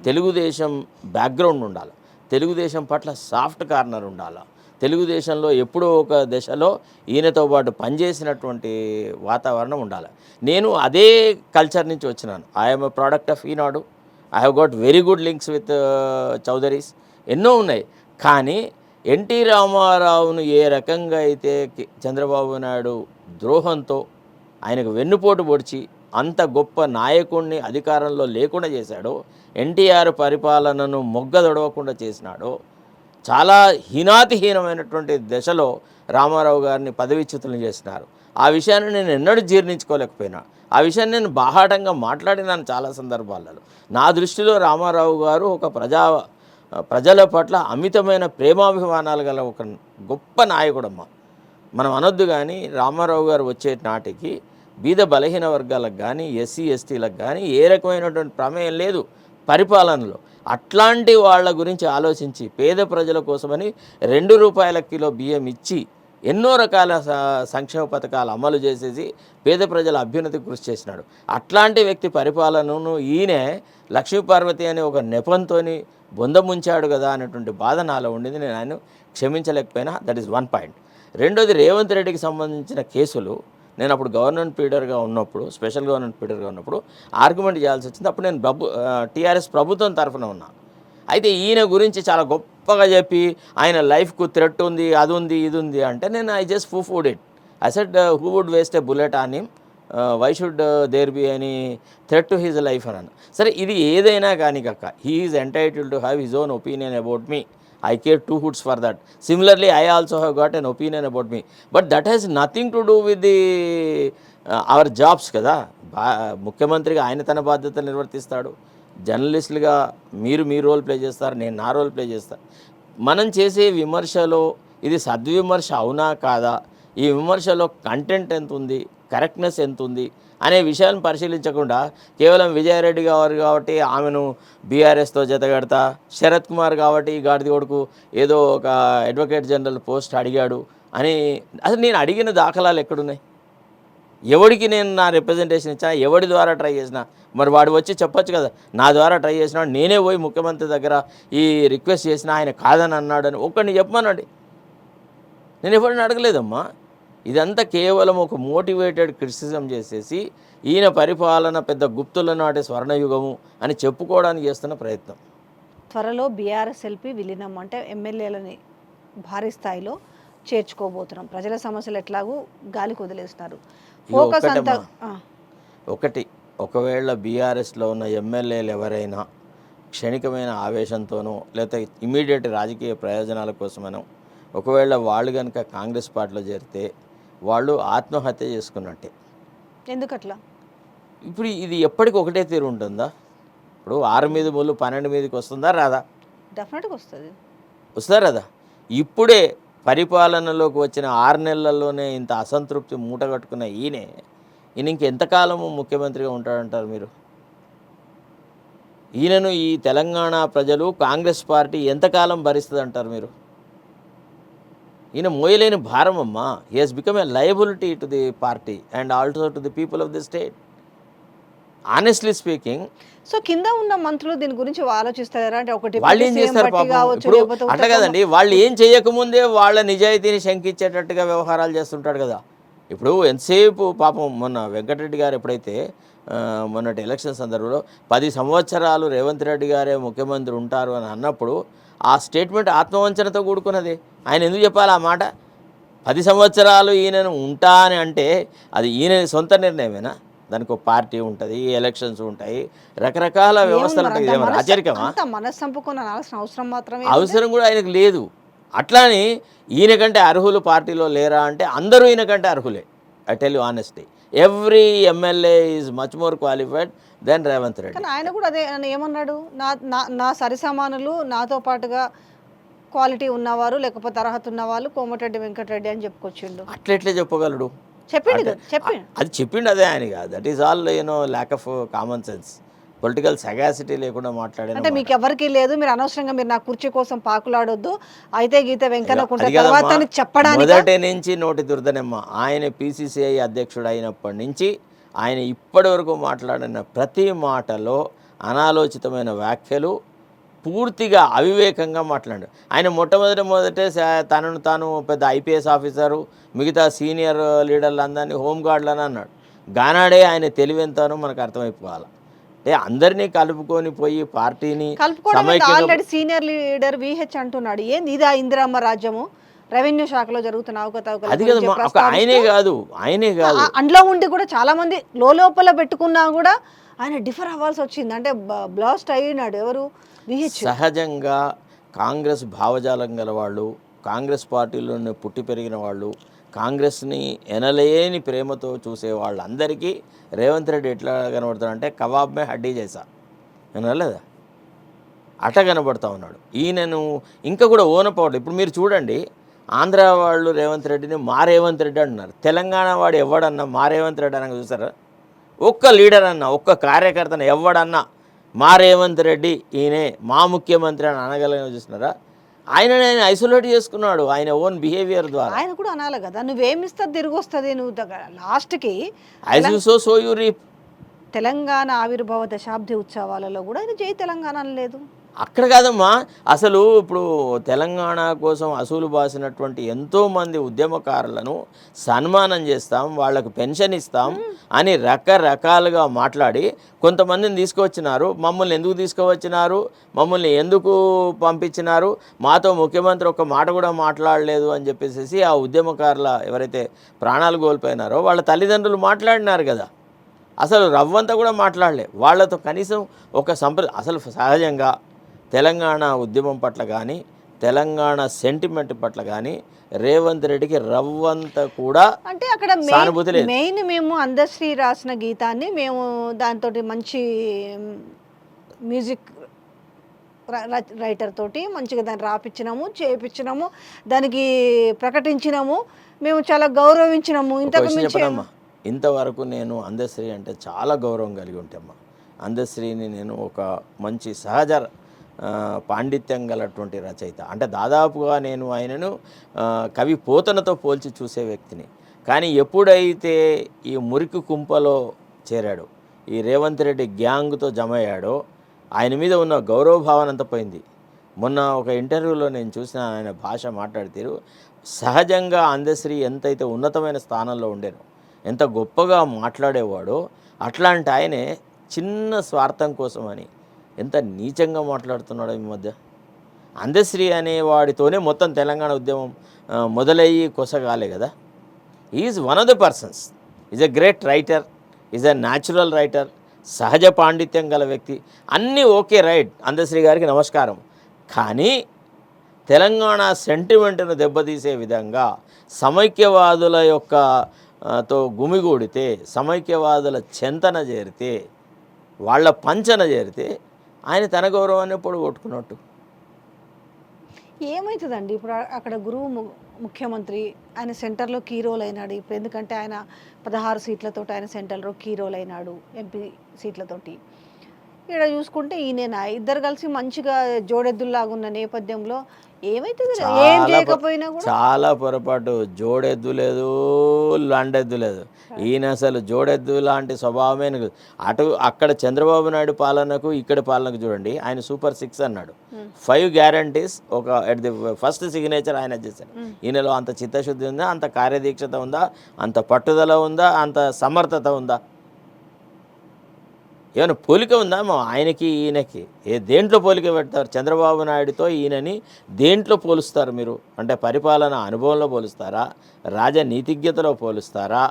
తెలుగుదేశం బ్యాక్గ్రౌండ్ ఉండాలి, తెలుగుదేశం పట్ల సాఫ్ట్ కార్నర్ ఉండాలి, తెలుగుదేశంలో ఎప్పుడో ఒక దశలో ఈయనతో పాటు పనిచేసినటువంటి వాతావరణం ఉండాలి. నేను అదే కల్చర్ నుంచి వచ్చినాను. I'm a product of Eenadu. I have got very good links with Chowdharys, ఎన్నో ఉన్నాయి. కానీ ఎన్టీ రామారావును ఏ రకంగా అయితే చంద్రబాబు నాయుడు ద్రోహంతో ఆయనకు వెన్నుపోటు పొడిచి అంత గొప్ప నాయకుడిని అధికారంలో లేకుండా చేశాడో, ఎన్టీఆర్ పరిపాలనను మొగ్గదొడవకుండా చేసినాడో, చాలా హీనాతిహీనమైనటువంటి దశలో రామారావు గారిని పదవిచ్యుతులను చేసినారు. ఆ విషయాన్ని నేను ఎన్నడూ జీర్ణించుకోలేకపోయినా. ఆ విషయాన్ని నేను బాహాటంగా మాట్లాడినాను చాలా సందర్భాలలో. నా దృష్టిలో రామారావు గారు ఒక ప్రజల పట్ల అమితమైన ప్రేమాభిమానాలు గల ఒక గొప్ప నాయకుడమ్మ. మనం అనొద్దు, కానీ రామారావు గారు వచ్చే నాటికి బీద బలహీన వర్గాలకు కానీ, ఎస్సీ ఎస్టీలకు కానీ ఏ రకమైనటువంటి ప్రమేయం లేదు పరిపాలనలో. అట్లాంటి వాళ్ళ గురించి ఆలోచించి పేద ప్రజల కోసమని 2 రూపాయల కిలో బియ్యం ఇచ్చి ఎన్నో రకాల సంక్షేమ పథకాలు అమలు చేసేసి పేద ప్రజల అభ్యున్నతికి కృషి చేసినాడు. అట్లాంటి వ్యక్తి పరిపాలనను ఈయన లక్ష్మీపార్వతి అనే ఒక నెపంతో బొందముంచాడు కదా అనేటువంటి బాధ నాలో ఉండింది. నేను ఆయన క్షమించలేకపోయినా. That is one point. రెండోది, రేవంత్ రెడ్డికి సంబంధించిన కేసులు నేను అప్పుడు గవర్నమెంట్ పీడర్గా ఉన్నప్పుడు, స్పెషల్ గవర్నమెంట్ పీడర్గా ఉన్నప్పుడు ఆర్గ్యుమెంట్ చేయాల్సి వచ్చింది. అప్పుడు నేను టీఆర్ఎస్ ప్రభుత్వం తరఫున ఉన్నా. అయితే ఈయన గురించి చాలా గొప్పగా చెప్పి ఆయన లైఫ్కు థ్రెట్ ఉంది, అది ఉంది, ఇది ఉంది అంటే నేను I just fooled it. I said who would waste a bullet on him, why should there be any threat to his life అని అన్న. సరే, ఇది ఏదైనా కానీ కాక he is entitled to have his own opinion about me. I care 2 hoots for that. Similarly, I also have got an opinion about me. But that has nothing to do with the our jobs కదా. ముఖ్యమంత్రిగా ఆయన తన బాధ్యతలు నిర్వర్తిస్తాడు, జర్నలిస్టులుగా మీరు మీ role play చేస్తారు, నేను నా role play చేస్తాను. మనం చేసే విమర్శలో ఇది సద్విమర్శ అవునా కాదా, ఈ విమర్శలో కంటెంట్ ఎంత ఉంది, కరెక్ట్నెస్ ఎంత ఉంది అనే విషయాన్ని పరిశీలించకుండా కేవలం విజయారెడ్డి గారు కాబట్టి ఆమెను బీఆర్ఎస్తో జతగడతా, శరత్ కుమార్ కాబట్టి ఈ గాడిది కొడుకు ఏదో ఒక అడ్వకేట్ జనరల్ పోస్ట్ అడిగాడు అని, అసలు నేను అడిగిన దాఖలాలు ఎక్కడున్నాయి? ఎవడికి నేను నా రిప్రజెంటేషన్ ఇచ్చా, ఎవడి ద్వారా ట్రై చేసినా? మరి వాడు వచ్చి చెప్పొచ్చు కదా, నా ద్వారా ట్రై చేసినాడు, నేనే పోయి ముఖ్యమంత్రి దగ్గర ఈ రిక్వెస్ట్ చేసినా ఆయన కాదని అన్నాడని ఒక్కడిని చెప్పమనండి. నేను ఎవరిని అడగలేదమ్మా. ఇదంతా కేవలం ఒక మోటివేటెడ్ క్రిటిసిజం చేసేసి ఈయన పరిపాలన పెద్ద గుప్తుల నాటి స్వర్ణయుగము అని చెప్పుకోవడానికి చేస్తున్న ప్రయత్నం. త్వరలో బీఆర్ఎస్ఎల్పి విలీనం అంటే ఎమ్మెల్యేలని భారీ స్థాయిలో చేర్చుకోబోతున్నాం. ప్రజల సమస్యలు ఎట్లాగూ గాలికి వదిలేస్తున్నారు. ఫోకస్ అంతా ఒకటి, ఒకవేళ బీఆర్ఎస్లో ఉన్న ఎమ్మెల్యేలు ఎవరైనా క్షణికమైన ఆవేశంతోనో లేకపోతే ఇమీడియట్ రాజకీయ ప్రయోజనాల కోసమనో ఒకవేళ వాళ్ళు కనుక కాంగ్రెస్ పార్టీలో చేరితే వాళ్ళు ఆత్మహత్య చేసుకున్నట్టే. ఎందుకట్లా? ఇప్పుడు ఇది ఎప్పటికి ఒకటే తీరు ఉంటుందా? ఇప్పుడు 6 మీద ముళ్ళు 12 మీదకి వస్తుందా రాదా? డెఫినెట్గా వస్తుంది. వస్తుందా రాదా? ఇప్పుడే పరిపాలనలోకి వచ్చిన 6 నెలల్లోనే ఇంత అసంతృప్తి మూటగట్టుకున్న ఈయన ఇంకెంతకాలము ముఖ్యమంత్రిగా ఉంటాడంటారు మీరు? ఈయనను ఈ తెలంగాణ ప్రజలు కాంగ్రెస్ పార్టీ ఎంతకాలం భరిస్తుంది అంటారు మీరు? ఈయన మోయలేని భారం అమ్మా. He has become a liability to the party and also to the people of the state. Honestly speaking. So కింద ఉన్న మంత్రులు దీని గురించి ఆలోచిస్తారా? అంటే ఒకటి వాళ్ళు ఏం చేస్తారు పాపం? ఇప్పుడు అట్లా కదండి, వాళ్ళు ఏం చేయకముందే వాళ్ళ నిజాయితీని శంకించేటట్టుగా వ్యవహారాలు చేస్తుంటాడు కదా. ఇప్పుడు ఎంతసేపు పాపం మొన్న వెంకటరెడ్డి గారు ఎప్పుడైతే మొన్నటి ఎలక్షన్ సందర్భంలో 10 సంవత్సరాలు రేవంత్ రెడ్డి గారే ముఖ్యమంత్రి ఉంటారు అని అన్నప్పుడు ఆ స్టేట్మెంట్ ఆత్మవంచనతో కూడుకున్నది. ఆయన ఎందుకు చెప్పాలి ఆ మాట? 10 సంవత్సరాలు ఈయనను ఉంటా అని అంటే అది ఈయన సొంత నిర్ణయమేనా? దానికి ఒక పార్టీ ఉంటుంది, ఎలక్షన్స్ ఉంటాయి, రకరకాల వ్యవస్థలు ఉంటాయి. ఇదేమో రాజరికమా? అవసరం కూడా ఆయనకు లేదు. అట్లాని ఈయన కంటే అర్హులు పార్టీలో లేరా అంటే అందరూ ఈయన కంటే అర్హులే. I tell you honestly, every MLA is much more qualified than Revanth Reddy. కానీ ఆయన కూడా అదే ఏమన్నాడు, నా సరిసమానులు నాతో పాటుగా క్వాలిటీ ఉన్నవారు లేకపోతే అర్హత ఉన్నవాళ్ళు కోమటిరెడ్డి వెంకటరెడ్డి అని చెప్పుకొచ్చిండు. అట్లెట్లే చెప్పగలడు? అది చెప్పిండు అదే ఆయన కాదు. That is all lack of common sense, political sagacity లేకుండా మాట్లాడారు. అంటే మీకు ఎవరికి లేదు, మీరు అనవసరంగా మీరు నా కుర్చీ కోసం పాకులాడొద్దు, అయితే గీత వెంకన్నకుంటే తర్వాత చెప్పడానికి మొదటి నుంచి నోటి దుర్దనమ్మ. ఆయన PCCI అధ్యక్షుడు అయినప్పటి నుంచి ఆయన ఇప్పటి వరకు మాట్లాడిన ప్రతి మాటలో అనాలోచితమైన వ్యాఖ్యలు, పూర్తిగా అవివేకంగా మాట్లాడాడు. ఆయన మొట్టమొదటే తనను తాను పెద్ద IPS ఆఫీసరు, మిగతా సీనియర్ లీడర్లు అందరినీ హోంగార్డులని అన్నాడు. గానాడే ఆయన తెలివెంతనో మనకు అర్థమైపోవాలి. అంటే అందరినీ కలుపుకొని పోయి పార్టీని ఆల్రెడీ సీనియర్ లీడర్ VH అంటున్నాడు. ఏంది ఇదా ఇందిరమ్మ రాజ్యము, రెవెన్యూ శాఖలో జరుగుతున్న అవకతవకలు? అది కదా, ఆయనే కాదు అందులో ఉండి కూడా చాలా మంది లోపల పెట్టుకున్నా కూడా ఆయన డిఫర్ అవ్వాల్సి వచ్చింది. అంటే బ్లాస్ట్ అయినాడు. ఎవరు? VH. సహజంగా కాంగ్రెస్ భావజాలం గల వాళ్ళు, కాంగ్రెస్ పార్టీలోనే పుట్టి పెరిగిన వాళ్ళు, కాంగ్రెస్ని ఎనలేని ప్రేమతో చూసే వాళ్ళందరికీ రేవంత్ రెడ్డి ఎట్లా కనబడతాడంటే కబాబ్ మే హడ్డీ చేసా వినలేదా, అట్ట కనబడతా ఉన్నాడు. ఈయనను ఇంకా కూడా ఓనపవడం. ఇప్పుడు మీరు చూడండి, ఆంధ్ర వాళ్ళు రేవంత్ రెడ్డిని మా రేవంత్ రెడ్డి అంటున్నారు. తెలంగాణ వాడు ఎవడన్నా మా రేవంత్ రెడ్డి అనగా చూసారా? ఒక్క లీడర్ అన్నా, ఒక్క కార్యకర్తను ఎవడన్నా మా రేవంత్ రెడ్డి ఈయనే మా ముఖ్యమంత్రి అని అనగలని చూస్తున్నారా? ఆయన ఐసోలేట్ చేసుకున్నాడు ఆయన ఓన్ బిహేవియర్ ద్వారా. ఆయన కూడా అనాలి కదా, నువ్వేమిస్తా తిరిగి వస్తుంది, నువ్వు లాస్ట్కి తెలంగాణ ఆవిర్భావ దశాబ్ది ఉత్సవాలలో కూడా ఆయన జై తెలంగాణ అనలేదు. అక్కడ కాదమ్మా, అసలు ఇప్పుడు తెలంగాణ కోసం అసూలు బాసినటువంటి ఎంతోమంది ఉద్యమకారులను సన్మానం చేస్తాం, వాళ్ళకు పెన్షన్ ఇస్తాం అని రకరకాలుగా మాట్లాడి కొంతమందిని తీసుకువచ్చినారు. మమ్మల్ని ఎందుకు తీసుకువచ్చినారు, మమ్మల్ని ఎందుకు పంపించినారు, మాతో ముఖ్యమంత్రి ఒక్క మాట కూడా మాట్లాడలేదు అని చెప్పేసి ఆ ఉద్యమకారుల ఎవరైతే ప్రాణాలు కోల్పోయినారో వాళ్ళ తల్లిదండ్రులు మాట్లాడినారు కదా. అసలు రవ్వంతా కూడా మాట్లాడలే. వాళ్ళతో కనీసం ఒక అసలు సహజంగా తెలంగాణ ఉద్యమం పట్ల కానీ తెలంగాణ సెంటిమెంట్ పట్ల కానీ రేవంత్ రెడ్డికి రవ్వంతా కూడా అంటే అక్కడ సానుభూతి లేదు. మెయిన్ మేము అందశ్రీ రాసిన గీతాన్ని మేము దాంతో మంచి మ్యూజిక్ రైటర్ తోటి మంచిగా దాన్ని రాపించినాము, చేయించినాము, దానికి ప్రకటించినాము, మేము చాలా గౌరవించినాము. ఇంతవరకు నేను అందశ్రీ అంటే చాలా గౌరవం కలిగి ఉంటామ్మా. అందశ్రీని నేను ఒక మంచి సహజ పాండిత్యం గలటువంటి రచయిత అంటే దాదాపుగా నేను ఆయనను కవి పోతనతో పోల్చి చూసే వ్యక్తిని. కానీ ఎప్పుడైతే ఈ మురికి కుంపలో చేరాడో, ఈ రేవంత్ రెడ్డి గ్యాంగ్తో జమ అయ్యాడో ఆయన మీద ఉన్న గౌరవ భావన అంతా పోయింది. మొన్న ఒక ఇంటర్వ్యూలో నేను చూసిన ఆయన భాష మాట్లాడితేరు సహజంగా అందశ్రీ ఎంతైతే ఉన్నతమైన స్థానంలో ఉండేనో ఎంత గొప్పగా మాట్లాడేవాడో అట్లాంటి ఆయనే చిన్న స్వార్థం కోసమని ఎంత నీచంగా మాట్లాడుతున్నాడో ఈ మధ్య. అందశ్రీ అనేవాడితోనే మొత్తం తెలంగాణ ఉద్యమం మొదలయ్యి కొసగాలే కదా. Is one of the persons, is a great writer, is a natural writer, సహజ పాండిత్యం గల వ్యక్తి, అన్నీ ఓకే రైట్. అందశ్రీ గారికి నమస్కారం. కానీ తెలంగాణ సెంటిమెంట్ను దెబ్బతీసే విధంగా సమైక్యవాదుల యొక్క తో గుమిగూడితే, సమైక్యవాదుల చెంతన చేరితే, వాళ్ళ పంచన చేరితే ఆయన తన గౌరవాన్ని పొడగొట్టుకున్నట్టు. ఏమవుతుందండి ఇప్పుడు అక్కడ గురువు ముఖ్యమంత్రి, ఆయన సెంటర్లో కీ రోల్ అయినాడు. ఇప్పుడు ఎందుకంటే ఆయన 16 సీట్లతో ఆయన సెంటర్లో కీ రోల్ అయినాడు, ఎంపీ సీట్లతోటి. ఇక్కడ చూసుకుంటే ఈయన ఇద్దరు కలిసి మంచిగా జోడెద్దుల్లాగా ఉన్న నేపథ్యంలో ఏమైతుంది, ఏం చేయకపోయినా కూడా చాలా పొరపాటు. జోడెద్దు లేదు, లండెద్దు లేదు. ఈయన అసలు జోడెద్దు లాంటి స్వభావమే అక్కడ చంద్రబాబు నాయుడు పాలనకు ఇక్కడ పాలనకు చూడండి. ఆయన సూపర్ 6 అన్నాడు, 5 గ్యారంటీస్ ఒక ఎట్ ది ఫస్ట్ సిగ్నేచర్ ఆయన చేశాడు. ఈయనలో అంత చిత్తశుద్ధి ఉందా, అంత కార్యదీక్షత ఉందా, అంత పట్టుదల ఉందా, అంత సమర్థత ఉందా? ఏమైనా పోలిక ఉందా ఆయనకి ఈయనకి? దేంట్లో పోలిక పెడతారు? చంద్రబాబు నాయుడుతో ఈయనని దేంట్లో పోలుస్తారు మీరు? అంటే పరిపాలన అనుభవంలో పోలుస్తారా, రాజనీతిజ్ఞతలో పోలుస్తారా,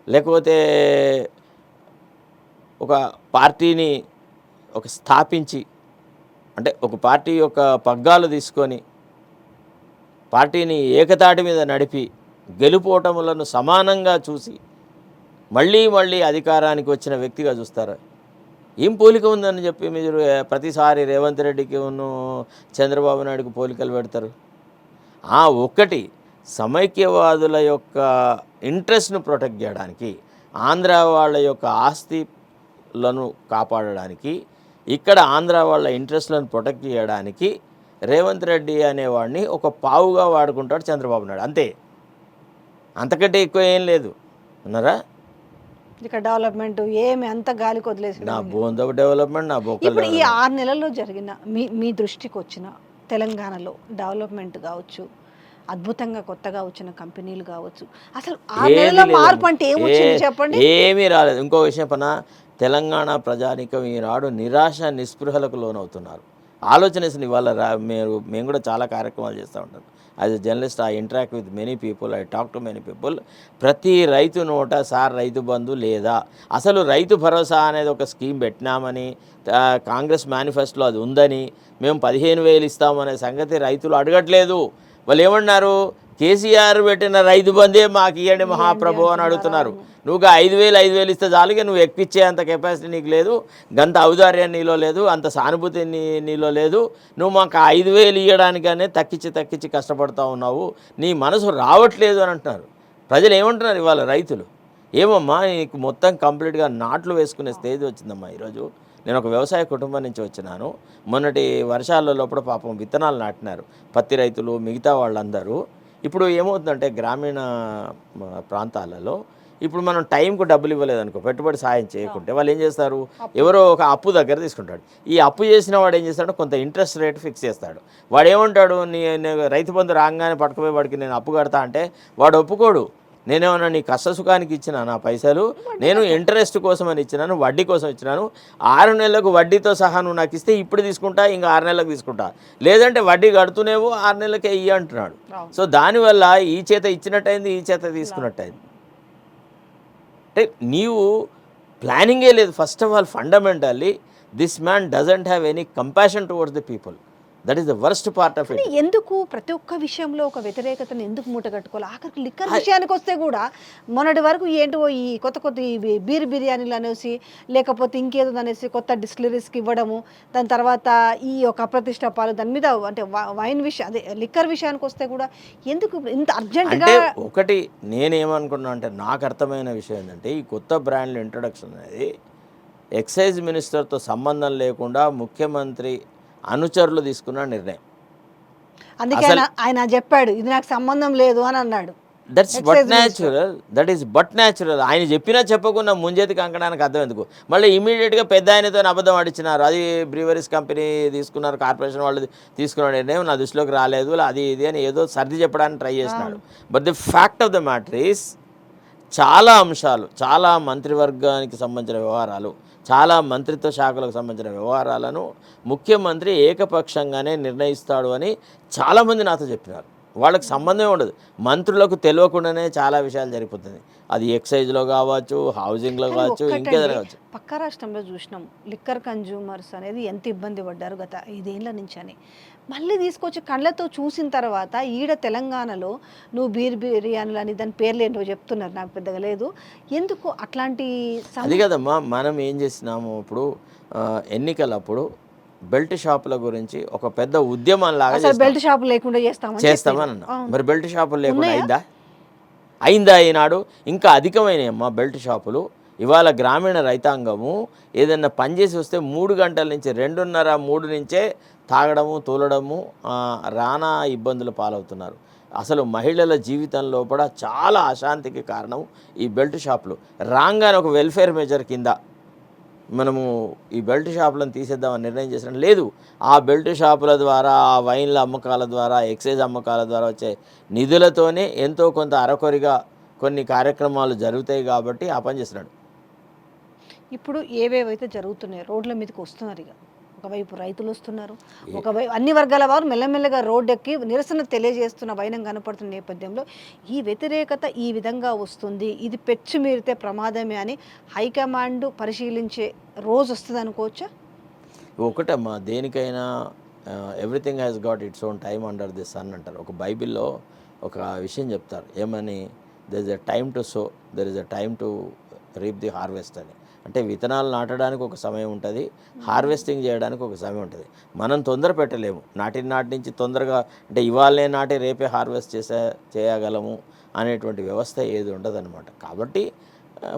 లేకపోతే ఒక పార్టీని స్థాపించి, అంటే ఒక పార్టీ యొక్క పగ్గాలు తీసుకొని పార్టీని ఏకతాటి మీద నడిపి గెలుపోటములను సమానంగా చూసి మళ్ళీ మళ్ళీ అధికారానికి వచ్చిన వ్యక్తిగా చూస్తారా? ఏం పోలిక ఉందని చెప్పి మీరు ప్రతిసారి రేవంత్ రెడ్డికి చంద్రబాబు నాయుడుకి పోలికలు పెడతారు? ఒక్కటి సమైక్యవాదుల యొక్క ఇంట్రెస్ట్ను ప్రొటెక్ట్ చేయడానికి, ఆంధ్ర వాళ్ళ యొక్క ఆస్తిలను కాపాడడానికి, ఇక్కడ ఆంధ్ర వాళ్ళ ఇంట్రెస్ట్లను ప్రొటెక్ట్ చేయడానికి రేవంత్ రెడ్డి అనేవాడిని ఒక పావుగా వాడుకుంటాడు చంద్రబాబు నాయుడు, అంతే. అంతకంటే ఎక్కువ ఏం లేదు. ఉన్నారా? ఇక డెవలప్మెంట్ ఏమి అంత గాలికి వదిలేసి నా బోందో డెవలప్మెంట్, నా బోకల్. ఇప్పుడు ఈ 6 నెలల్లో జరిగిన మీ దృష్టికి వచ్చిన తెలంగాణలో డెవలప్మెంట్ కావచ్చు, అద్భుతంగా కొత్తగా వచ్చిన కంపెనీలు కావచ్చు, అసలు 6 నెలల్లో మార్పు అంటే ఏమొచ్చింది చెప్పండి? ఏమీ రాలేదు. ఇంకో విషయం తెలంగాణ ప్రజానికం ఈనాడు నిరాశ నిస్పృహలకు లోనవుతున్నారు. ఆలోచనేసింది. ఇవాళ మేము కూడా చాలా కార్యక్రమాలు చేస్తూ ఉంటాం. As a journalist I interact with many people, I talk to many people. ప్రతి రైతు నోట సార్ రైతు బంధు లేదా, అసలు రైతు భరోసా అనేది ఒక స్కీమ్ పెట్టినామని, కాంగ్రెస్ మేనిఫెస్టోలో అది ఉందని, మేము 15,000 ఇస్తామనే సంగతి రైతులు అడగట్లేదు. వాళ్ళు ఏమన్నారు? కేసీఆర్ పెట్టిన రైతు బంధే మాకు ఇవ్వండి మహాప్రభు అని అడుగుతున్నారు. నువ్వు 5,000 ఇస్తే చాలుగా, నువ్వు ఎక్కిచ్చే అంత కెపాసిటీ నీకు లేదు, గంత ఔదార్యం నీలో లేదు, అంత సానుభూతి నీలో లేదు. నువ్వు మాకు 5,000 ఇవ్వడానికనే తక్కించి కష్టపడుతూ ఉన్నావు, నీ మనసు రావట్లేదు అని అంటున్నారు. ప్రజలు ఏమంటున్నారు ఇవాళ? రైతులు ఏమమ్మా నీకు మొత్తం కంప్లీట్గా నాట్లు వేసుకునే స్టేజ్ వచ్చిందమ్మా. ఈరోజు నేను ఒక వ్యవసాయ కుటుంబం నుంచి వచ్చినాను. మొన్నటి వర్షాల లోపల పాపం విత్తనాలు నాటినారు పత్తి రైతులు, మిగతా వాళ్ళందరూ. ఇప్పుడు ఏమవుతుందంటే గ్రామీణ ప్రాంతాలలో ఇప్పుడు మనం టైంకు డబ్బులు ఇవ్వలేదనుకో, పెట్టుబడి సాయం చేయకుంటే వాళ్ళు ఏం చేస్తారు? ఎవరో ఒక అప్పు దగ్గర తీసుకుంటాడు. ఈ అప్పు చేసిన వాడు ఏం చేస్తాడు? కొంత ఇంట్రెస్ట్ రేట్ ఫిక్స్ చేస్తాడు. వాడు ఏమంటాడు? రైతు బంధు రాగానే పట్టుకుపోయి వాడికి నేను అప్పు కడతా అంటే వాడు ఒప్పుకోడు. నేనేమన్నా నీ కష్ట సుఖానికి ఇచ్చిన నా పైసలు, నేను ఇంట్రెస్ట్ కోసం అని ఇచ్చినాను, వడ్డీ కోసం ఇచ్చినాను. 6 నెలలకు వడ్డీతో సహా నువ్వు నాకు ఇస్తే ఇప్పుడు తీసుకుంటా, ఇంకా 6 నెలలకు తీసుకుంటా, లేదంటే వడ్డీ కడుతూనేవో 6 నెలలకే ఇయ్యి అంటున్నాడు. సో దానివల్ల ఈ చేత ఇచ్చినట్టయింది, ఈ చేత తీసుకున్నట్టయింది. అంటే నీవు ప్లానింగే లేదు. First of all fundamentally this man doesn't have any compassion towards the people. That is the worst part of it. ఎందుకు ప్రతి ఒక్క విషయంలో ఒక వ్యతిరేకతను ఎందుకు మూటగట్టుకోవాలి? ఆఖరికి లిక్కర్ విషయానికి వస్తే కూడా మొన్నటి వరకు ఏంటో ఈ కొత్త బీర్ బిర్యానీలు అనేసి, లేకపోతే ఇంకేదో అనేసి కొత్త డిస్టిలరీస్కి ఇవ్వడము, దాని తర్వాత ఈ యొక్క అప్రతిష్ట పాలు, దాని మీద అంటే వైన్ విషయం, అదే లిక్కర్ విషయానికి వస్తే కూడా ఎందుకు ఇంత అర్జెంటుగా? అంటే ఒకటి నేనేమనుకున్నా అంటే, నాకు అర్థమైన విషయం ఏంటంటే, ఈ కొత్త బ్రాండ్ల ఇంట్రొడక్షన్ అనేది ఎక్సైజ్ మినిస్టర్తో సంబంధం లేకుండా ముఖ్యమంత్రి అనుచరులు తీసుకున్న నిర్ణయం. అందుకే ఆయన చెప్పాడు, ఇది నాకు సంబంధం లేదు అని అన్నాడు. That's but natural, that is but natural. ఆయన చెప్పినా చెప్పకుండా ముంజేతికి అంకడానికి అర్థం ఎందుకు? మళ్ళీ ఇమీడియట్గా పెద్ద ఆయనతో అబద్ధం ఆడిచ్చినారు. అది బ్రీవరీస్ కంపెనీ తీసుకున్నారు, కార్పొరేషన్ వాళ్ళు తీసుకున్నాడు, నేను నా దృష్టిలోకి రాలేదు, అది ఇది అని ఏదో సర్ది చెప్పడానికి ట్రై చేసినాడు. But the fact of the matter is చాలా అంశాలు, చాలా మంత్రివర్గానికి సంబంధించిన వ్యవహారాలు, చాలా మంత్రిత్వ శాఖలకు సంబంధించిన వ్యవహారాలను ముఖ్యమంత్రి ఏకపక్షంగానే నిర్ణయిస్తాడు అని చాలామంది నాతో చెప్పినారు. వాళ్ళకి సంబంధమే ఉండదు, మంత్రులకు తెలియకుండానే చాలా విషయాలు జరిగిపోతుంది. అది ఎక్సైజ్లో కావచ్చు, హౌసింగ్లో కావచ్చు, ఇంకేదైనా కావచ్చు. పక్క రాష్ట్రంలో చూసినాం లిక్కర్ కన్జ్యూమర్స్ అనేది ఎంత ఇబ్బంది పడ్డారు గత 5 ఏళ్ల నుంచి అని. మళ్ళీ తీసుకొచ్చి కళ్ళతో చూసిన తర్వాత ఈడ తెలంగాణలో నువ్వు బిర్యానీలు అని దాని పేర్లు ఏంటో చెప్తున్నారు, నాకు పెద్దగా లేదు ఎందుకు అట్లాంటి అది కదమ్మా. మనం ఏం చేసినాము ఇప్పుడు ఎన్నికలప్పుడు బెల్ట్ షాపుల గురించి ఒక పెద్ద ఉద్యమం లాగా బెల్ట్ షాపు లేకుండా చేస్తామని అన్నా. మరి బెల్ట్ షాపులు లేకుండా అయిందా ఈనాడు? ఇంకా అధికమైనాయమ్మా బెల్ట్ షాపులు. ఇవాళ గ్రామీణ రైతాంగము ఏదన్నా పనిచేసి వస్తే 3 గంటల నుంచి 2:30, 3 నుంచే తాగడము, తోలడము, రానా ఇబ్బందులు పాలవుతున్నారు. అసలు మహిళల జీవితంలో కూడా చాలా అశాంతికి కారణం ఈ బెల్ట్ షాపులు. రాగానే ఒక వెల్ఫేర్ మెజర్ కింద మనము ఈ బెల్ట్ షాపులను తీసేద్దామని నిర్ణయం చేసినట్టు లేదు. ఆ బెల్ట్ షాపుల ద్వారా, ఆ వైన్ల అమ్మకాల ద్వారా, ఎక్సైజ్ అమ్మకాల ద్వారా వచ్చే నిధులతోనే ఎంతో కొంత అరకొరిగా కొన్ని కార్యక్రమాలు జరుగుతాయి కాబట్టి ఆ పని చేస్తున్నాడు. ఇప్పుడు ఏవేవైతే జరుగుతున్నాయో రోడ్ల మీదకి వస్తున్నారు. ఇక ఒకవైపు రైతులు వస్తున్నారు, ఒకవైపు అన్ని వర్గాల వారు మెల్లమెల్లగా రోడ్డెక్కి నిరసన తెలియజేస్తున్న వైనం కనపడుతున్న నేపథ్యంలో ఈ వ్యతిరేకత ఈ విధంగా వస్తుంది, ఇది పెచ్చు మీరితే ప్రమాదమే అని హైకమాండ్ పరిశీలించే రోజు వస్తుంది అనుకోవచ్చా? ఒకటమ్మా, దేనికైనా everything has got its own time under the sun అంటారు. ఒక బైబిల్లో ఒక విషయం చెప్తారు, ఏమని? There is a time to sow, there is a time to reap the harvest అని. అంటే విత్తనాలు నాటడానికి ఒక సమయం ఉంటుంది, హార్వెస్టింగ్ చేయడానికి ఒక సమయం ఉంటుంది. మనం తొందర పెట్టలేము. నాటి నుంచి తొందరగా అంటే ఇవాళనే నాటి రేపే హార్వెస్ట్ చేయగలము అనేటువంటి వ్యవస్థ ఏది ఉండదన్నమాట. కాబట్టి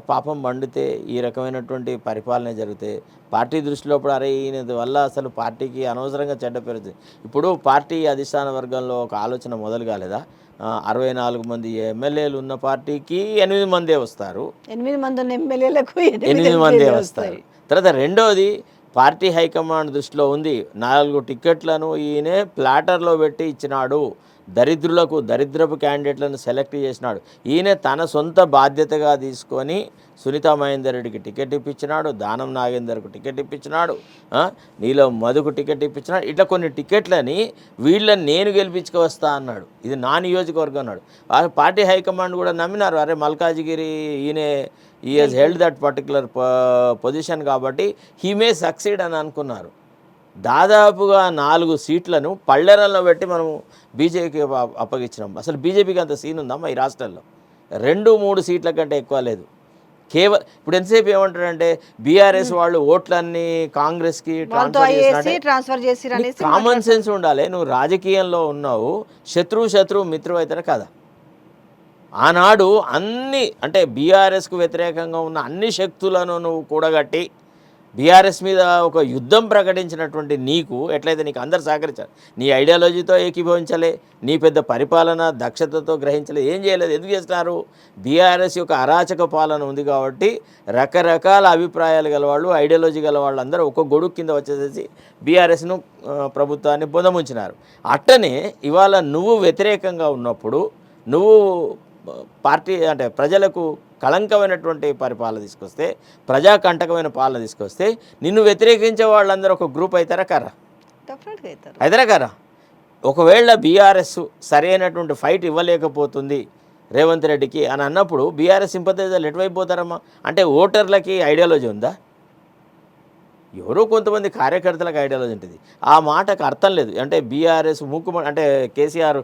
పాపం పండితే ఈ రకమైనటువంటి పరిపాలన జరిగితే పార్టీ దృష్టిలో ఇప్పుడు అరే ఈయన వల్ల అసలు పార్టీకి అనవసరంగా చెడ్డ పేరు. ఇప్పుడు పార్టీ అధిష్టాన వర్గంలో ఒక ఆలోచన మొదలు కాలేదా? 64 మంది ఎమ్మెల్యేలు ఉన్న పార్టీకి 8 మందే వస్తారు, 8 మంది ఉన్న ఎమ్మెల్యేలకు 8 మందే వస్తారు. తర్వాత రెండోది, పార్టీ హైకమాండ్ దృష్టిలో ఉంది 4 టికెట్లను ఈయనే ప్లాటర్లో పెట్టి ఇచ్చినాడు, దరిద్రపు క్యాండిడేట్లను సెలెక్ట్ చేసినాడు. ఈయన తన సొంత బాధ్యతగా తీసుకొని సునీతా మహేందర్ రెడ్డికి టికెట్ ఇప్పించినాడు, దానం నాగేందర్కు టికెట్ ఇప్పించినాడు, నీలం మధుకు టికెట్ ఇప్పించినాడు. ఇట్లా కొన్ని టికెట్లని వీళ్ళని నేను గెలిపించుకొస్తా అన్నాడు. ఇది నా నియోజకవర్గం అన్నాడు. పార్టీ హైకమాండ్ కూడా నమ్మినారు, అరే మల్కాజిగిరి ఈ he's held that particular position కాబట్టి హీ మే సక్సీడ్ అని అనుకున్నారు. దాదాపుగా 4 సీట్లను పళ్ళెరంలో పెట్టి మనము బీజేపీకి అప్పగించినాం. అసలు బీజేపీకి అంత సీన్ ఉందమ్మా ఈ రాష్ట్రాల్లో? 2-3 సీట్ల కంటే ఎక్కువ లేదు. కేవలం ఇప్పుడు ఎంతసేపు ఏమంటారంటే బీఆర్ఎస్ వాళ్ళు ఓట్లన్నీ కాంగ్రెస్కి ట్రాన్స్ఫర్ చేసి, కామన్ సెన్స్ ఉండాలి. నువ్వు రాజకీయంలో ఉన్నావు, శత్రువు మిత్రువు అయితేనే కదా. ఆనాడు అన్ని అంటే బీఆర్ఎస్కు వ్యతిరేకంగా ఉన్న అన్ని శక్తులను నువ్వు కూడగట్టి బీఆర్ఎస్ మీద ఒక యుద్ధం ప్రకటించినటువంటి నీకు ఎట్లయితే నీకు అందరు సహకరించారు, నీ ఐడియాలజీతో ఏకీభవించలే, నీ పెద్ద పరిపాలన దక్షతతో గ్రహించలే, ఏం చేయలేదు. ఎందుకు చేస్తున్నారు? బీఆర్ఎస్ యొక్క అరాచక పాలన ఉంది కాబట్టి రకరకాల అభిప్రాయాలు గలవాళ్ళు, ఐడియాలజీ గల వాళ్ళందరూ ఒక గొడుగు కింద వచ్చేసేసి బీఆర్ఎస్ను ప్రభుత్వాన్ని పొందముంచినారు. అట్టనే ఇవాళ నువ్వు వ్యతిరేకంగా ఉన్నప్పుడు నువ్వు పార్టీ అంటే ప్రజలకు కళంకమైనటువంటి పరిపాలన తీసుకొస్తే, ప్రజాకంటకమైన పాలన తీసుకొస్తే నిన్ను వ్యతిరేకించే వాళ్ళందరూ ఒక గ్రూప్ అవుతారా కారా? అవుతారా కారా? ఒకవేళ బీఆర్ఎస్ సరైనటువంటి ఫైట్ ఇవ్వలేకపోతుంది రేవంత్ రెడ్డికి అని అన్నప్పుడు బీఆర్ఎస్ సింపథైజర్లు ఎటువైపు పోతారమ్మా? అంటే ఓటర్లకి ఐడియాలజీ ఉందా? ఎవరో కొంతమంది కార్యకర్తలకు ఐడియాలజీ ఉంటుంది. ఆ మాటకు అర్థం లేదు. అంటే బీఆర్ఎస్ అంటే కేసీఆర్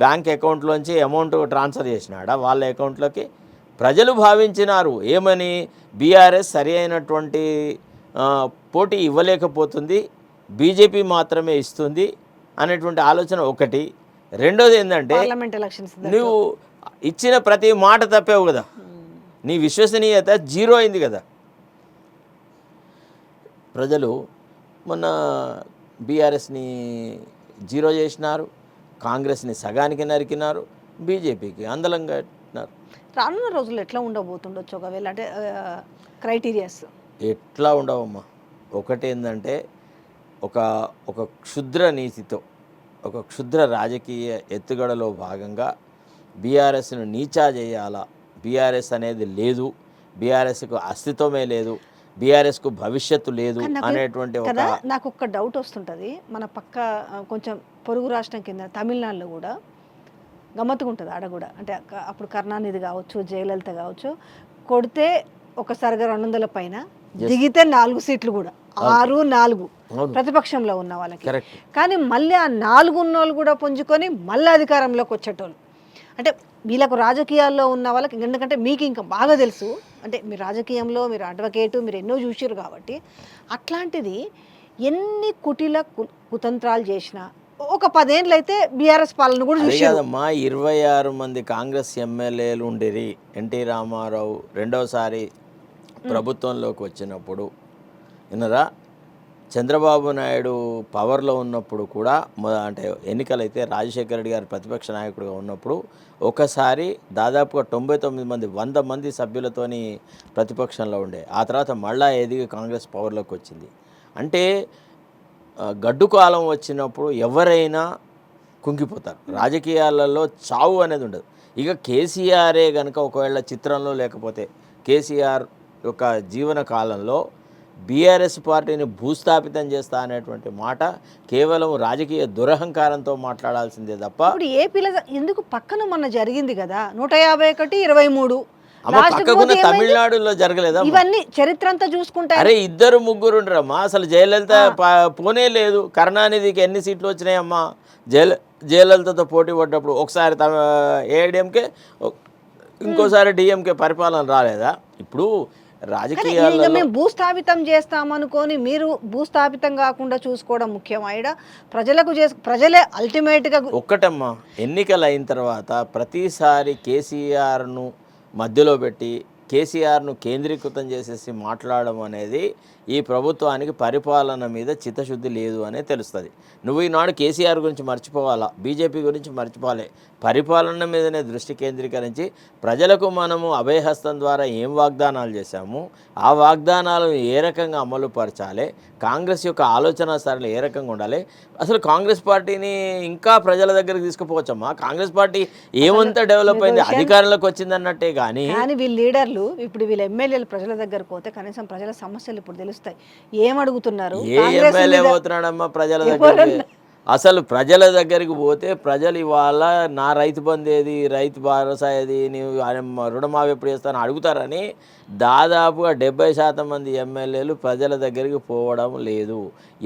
బ్యాంక్ అకౌంట్లోంచి అమౌంట్ ట్రాన్స్ఫర్ చేసినాడా వాళ్ళ అకౌంట్లోకి? ప్రజలు భావించినారు ఏమని? బీఆర్ఎస్ సరి అయినటువంటి పోటీ ఇవ్వలేకపోతుంది, బీజేపీ మాత్రమే ఇస్తుంది అనేటువంటి ఆలోచన ఒకటి. రెండోది ఏంటంటే నువ్వు ఇచ్చిన ప్రతి మాట తప్పేవు కదా, నీ విశ్వసనీయత జీరో అయింది కదా. ప్రజలు మొన్న బీఆర్ఎస్ని జీరో చేసినారు, కాంగ్రెస్ని సగానికి నరికినారు, బీజేపీకి అందలంగా పెట్టినారు. రానున్న రోజుల్లో ఎట్లా ఉండబోతుండొచ్చు ఒకవేళ అంటే క్రైటీరియాస్? ఎట్లా ఉండవమ్మా, ఒకటేందంటే ఒక ఒక క్షుద్ర నీతితో, ఒక క్షుద్ర రాజకీయ ఎత్తుగడలో భాగంగా బీఆర్ఎస్ను నీచా చేయాలా, బీఆర్ఎస్ అనేది లేదు, బీఆర్ఎస్కు అస్తిత్వమే లేదు, బీఆర్ఎస్కు భవిష్యత్తు లేదు అనేటువంటి ఒక కదా. నాకు ఒక డౌట్ వస్తుంటుంది, మన పక్క కొంచెం పొరుగు రాష్ట్రం కింద తమిళనాడులో కూడా గమ్మత్తుగా ఉంటుంది ఆడ కూడా. అంటే అప్పుడు కరుణానిధి కావచ్చు, జయలలిత కావచ్చు, కొడితే ఒకసారిగా 200 పైన, దిగితే 4 సీట్లు కూడా, 6-4 ప్రతిపక్షంలో ఉన్న వాళ్ళకి. కానీ మళ్ళీ ఆ 4 ఉన్నోళ్ళు కూడా పుంజుకొని మళ్ళీ అధికారంలోకి వచ్చేటోళ్ళు. అంటే వీళ్ళకు రాజకీయాల్లో ఉన్న వాళ్ళకి, ఎందుకంటే మీకు ఇంకా బాగా తెలుసు, అంటే మీరు రాజకీయంలో మీరు అడ్వకేటు, మీరు ఎన్నో చూసారు కాబట్టి, అట్లాంటిది ఎన్ని కుటిల కుతంత్రాలు చేసినా ఒక 10 ఏళ్ళు అయితే బీఆర్ఎస్ పాలన కూడా చూసారు. 26 మంది కాంగ్రెస్ ఎమ్మెల్యేలు ఉండేది ఎన్టీ రామారావు రెండోసారి ప్రభుత్వంలోకి వచ్చినప్పుడు. విన్నరా, చంద్రబాబు నాయుడు పవర్లో ఉన్నప్పుడు కూడా, అంటే ఎన్నికలైతే రాజశేఖర రెడ్డి గారు ప్రతిపక్ష నాయకుడిగా ఉన్నప్పుడు ఒకసారి దాదాపుగా 99 మంది 100 మంది సభ్యులతోని ప్రతిపక్షంలో ఉండే. ఆ తర్వాత మళ్ళా ఎదిగి కాంగ్రెస్ పవర్లోకి వచ్చింది. అంటే గడ్డు కాలం వచ్చినప్పుడు ఎవరైనా కుంగిపోతారు. రాజకీయాలలో చావు అనేది ఉండదు. ఇక కేసీఆరే కనుక ఒకవేళ చిత్రంలో లేకపోతే, కేసీఆర్ యొక్క జీవన కాలంలో బీఆర్ఎస్ పార్టీని భూస్థాపితం చేస్తా అనేటువంటి మాట కేవలం రాజకీయ దురహంకారంతో మాట్లాడాల్సిందే తప్ప. ఇప్పుడు ఏపీలో ఎందుకు పక్కన మొన్న జరిగింది కదా 151-23, పక్కకున్న తమిళనాడులో జరగలేదా? ఇవన్నీ చరిత్ర అంతా చూసుకుంటే, అరే 2-3 ఉండరమ్మా. అసలు జయలలిత పోనే లేదు. కరుణానిధికి ఎన్ని సీట్లు వచ్చినాయమ్మా? జయలలితతో పోటీ పడ్డప్పుడు ఒకసారి ఏడీఎంకే, ఇంకోసారి డిఎంకే పరిపాలన రాలేదా? ఇప్పుడు రాజకీయాల్లో మేము భూస్థాపితం చేస్తామనుకొని మీరు భూస్థాపితం కాకుండా చూసుకోవడం ముఖ్యం. ఆయన ప్రజలకు ప్రజలే అల్టిమేట్గా. ఒక్కటమ్మా, ఎన్నికలు అయిన తర్వాత ప్రతిసారి కేసీఆర్ను మధ్యలో పెట్టి కేసీఆర్ను కేంద్రీకృతం చేసేసి మాట్లాడడం అనేది ఈ ప్రభుత్వానికి పరిపాలన మీద చిత్తశుద్ధి లేదు అనే తెలుస్తుంది. నువ్వు ఈనాడు కేసీఆర్ గురించి మర్చిపోవాలా, బీజేపీ గురించి మర్చిపోవాలి, పరిపాలన మీదనే దృష్టి కేంద్రీకరించి ప్రజలకు మనము అభయహస్తం ద్వారా ఏం వాగ్దానాలు చేశాము, ఆ వాగ్దానాలను ఏ రకంగా అమలు పరచాలి, కాంగ్రెస్ యొక్క ఆలోచన సరళి ఏ రకంగా ఉండాలి. అసలు కాంగ్రెస్ పార్టీని ఇంకా ప్రజల దగ్గరికి తీసుకుపోవచ్చమ్మా. కాంగ్రెస్ పార్టీ ఏమంతా డెవలప్ అయింది, అధికారంలోకి వచ్చింది అన్నట్టే. కానీ వీళ్ళ లీడర్లు ఇప్పుడు వీళ్ళ ఎమ్మెల్యేలు ప్రజల దగ్గరకు పోతే కనీసం ప్రజల సమస్యలు ఇప్పుడు తెలుస్తాయి. ఏమడుగుతున్నారు? ఏ ఎమ్మెల్యే పోతున్నాడమ్మా ప్రజల దగ్గరికి? అసలు ప్రజల దగ్గరికి పోతే ప్రజలు ఇవాళ నా రైతు బంధు ఏది, రైతు భరోసా ఏది, నీవు రుణమాఫీ ఎప్పుడు చేస్తాను అడుగుతారని దాదాపుగా 70% మంది ఎమ్మెల్యేలు ప్రజల దగ్గరికి పోవడం లేదు.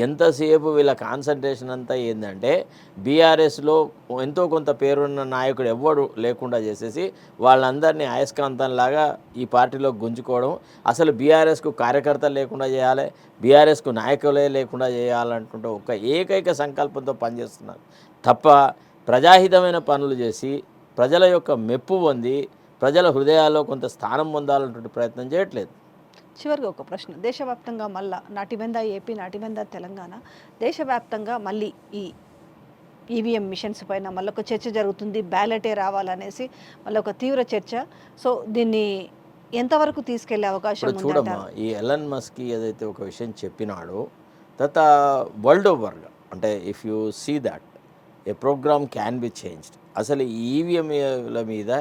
ఎంతసేపు వీళ్ళ కాన్సన్ట్రేషన్ అంతా ఏంటంటే బీఆర్ఎస్లో ఎంతో కొంత పేరున్న నాయకుడు ఎవ్వడు లేకుండా చేసేసి వాళ్ళందరినీ అయస్కాంతంలాగా ఈ పార్టీలో గుంజుకోవడం. అసలు బీఆర్ఎస్కు కార్యకర్తలు లేకుండా చేయాలి, బీఆర్ఎస్కు నాయకులే లేకుండా చేయాలనుకుంటూ ఒక ఏకైక సంకల్పంతో పనిచేస్తున్నారు తప్ప ప్రజాహితమైన పనులు చేసి ప్రజల యొక్క మెప్పు పొంది ప్రజల హృదయాల్లో కొంత స్థానం పొందాలన్నటువంటి ప్రయత్నం చేయట్లేదు. చివరిగా ఒక ప్రశ్న, దేశవ్యాప్తంగా మళ్ళా నాటిమెందా ఏపీ, నాటిమెందా తెలంగాణ, దేశవ్యాప్తంగా మళ్ళీ ఈ ఈవీఎం మిషన్స్ పైన మళ్ళీ ఒక చర్చ జరుగుతుంది, బ్యాలెటే రావాలనేసి మళ్ళీ ఒక తీవ్ర చర్చ. సో దీన్ని ఎంతవరకు తీసుకెళ్లే అవకాశం ఉంది? చూడమ్మా, ఈ ఎలన్ మస్క్ ఏదైతే ఒక విషయం చెప్పినాడో తర్వాత వరల్డ్ ఓవర్గా, అంటే if you see that a program can be changed. అసలు ఈ ఈవీఎంల మీద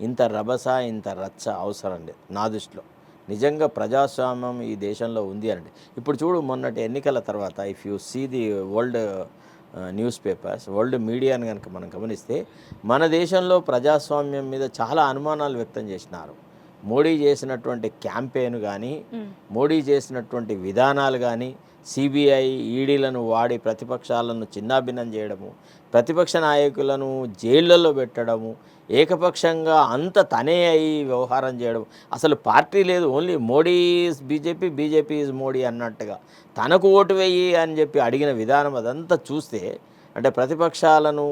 ఇంత రభస, ఇంత రచ్చ అవసరం లేదు నా దృష్టిలో. నిజంగా ప్రజాస్వామ్యం ఈ దేశంలో ఉంది అనండి. ఇప్పుడు చూడు, మొన్నటి ఎన్నికల తర్వాత if you see the world newspapers, world మీడియాని కనుక మనం గమనిస్తే మన దేశంలో ప్రజాస్వామ్యం మీద చాలా అనుమానాలు వ్యక్తం చేసినారు. మోడీ చేసినటువంటి క్యాంపెయిన్ కానీ, మోడీ చేసినటువంటి విధానాలు కానీ, సిబిఐ ఈడీలను వాడి ప్రతిపక్షాలను చిన్నాభిన్నం చేయడము, ప్రతిపక్ష నాయకులను జైళ్ళల్లో పెట్టడము, ఏకపక్షంగా అంత తనే అయి వ్యవహారం చేయడం. అసలు పార్టీ లేదు, only Modi is BJP, BJP is Modi అన్నట్టుగా తనకు ఓటు వేయి అని చెప్పి అడిగిన విధానం అదంతా చూస్తే, అంటే ప్రతిపక్షాలను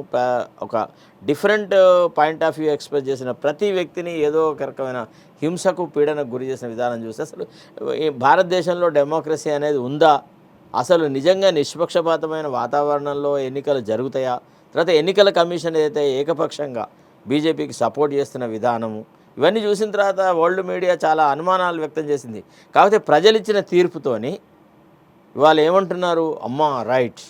ఒక different point of view express చేసిన ప్రతి వ్యక్తిని ఏదో ఒక రకమైన హింసకు, పీడనకు గురి చేసిన విధానం చూస్తే అసలు ఈ భారతదేశంలో డెమోక్రసీ అనేది ఉందా? అసలు నిజంగా నిష్పక్షపాతమైన వాతావరణంలో ఎన్నికలు జరుగుతాయా? తర్వాత ఎన్నికల కమిషన్ ఏదైతే ఏకపక్షంగా బీజేపీకి సపోర్ట్ చేస్తున్న విధానము, ఇవన్నీ చూసిన తర్వాత వరల్డ్ మీడియా చాలా అనుమానాలు వ్యక్తం చేసింది. కాకపోతే ప్రజలు ఇచ్చిన తీర్పుతోని ఇవాళ ఏమంటున్నారు, అమ్మా రైట్,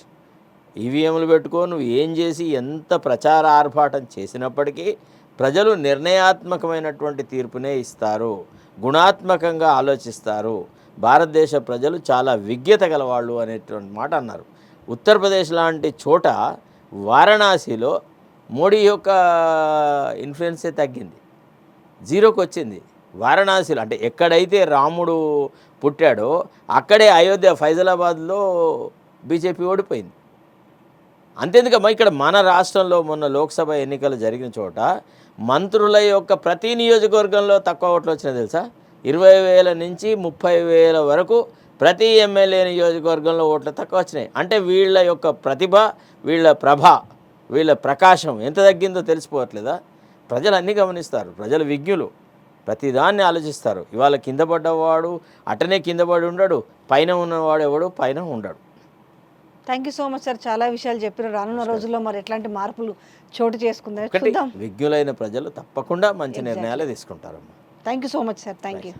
ఈవీఎంలు పెట్టుకో, నువ్వు ఏం చేసి ఎంత ప్రచార ఆర్భాటం చేసినప్పటికీ ప్రజలు నిర్ణయాత్మకమైనటువంటి తీర్పునే ఇస్తారు, గుణాత్మకంగా ఆలోచిస్తారు, భారతదేశ ప్రజలు చాలా విజ్ఞత గలవాళ్ళు అనేటువంటి మాట అన్నారు. ఉత్తరప్రదేశ్ లాంటి చోట వారణాసిలో మోడీ యొక్క ఇన్ఫ్లుయెన్సే తగ్గింది, జీరోకి వచ్చింది. వారణాసిలో అంటే ఎక్కడైతే రాముడు పుట్టాడో అక్కడే అయోధ్య ఫైజలాబాద్లో బీజేపీ ఓడిపోయింది. అంతేందుకమ్మా, ఇక్కడ మన రాష్ట్రంలో మొన్న లోక్సభ ఎన్నికలు జరిగిన చోట మంత్రుల యొక్క ప్రతి నియోజకవర్గంలో తక్కువ ఓట్లు వచ్చినాయి తెలుసా? 20,000 నుంచి 30,000 వరకు ప్రతి ఎమ్మెల్యే నియోజకవర్గంలో ఓట్లు తక్కువ వచ్చినాయి. అంటే వీళ్ళ యొక్క ప్రతిభ, వీళ్ళ ప్రభ, వీళ్ళ ప్రకాశం ఎంత తగ్గిందో తెలిసిపోవట్లేదా? ప్రజలు అన్నీ గమనిస్తారు, ప్రజలు విజ్ఞులు, ప్రతిదాన్ని ఆలోచిస్తారు. ఇవాళ కింద పడ్డవాడు అటనే కింద పడి ఉండడు, పైన ఉన్నవాడు ఎవడు పైన ఉండడు. Thank you so much sir, చాలా విషయాలు చెప్పారు. రానున్న రోజుల్లో మరి ఎట్లాంటి మార్పులు చోటు చేసుకుందాం చూద్దాం. విజ్ఞులైన ప్రజలు తప్పకుండా మంచి నిర్ణయాలు తీసుకుంటారమ్మా. Thank you so much sir, thank you.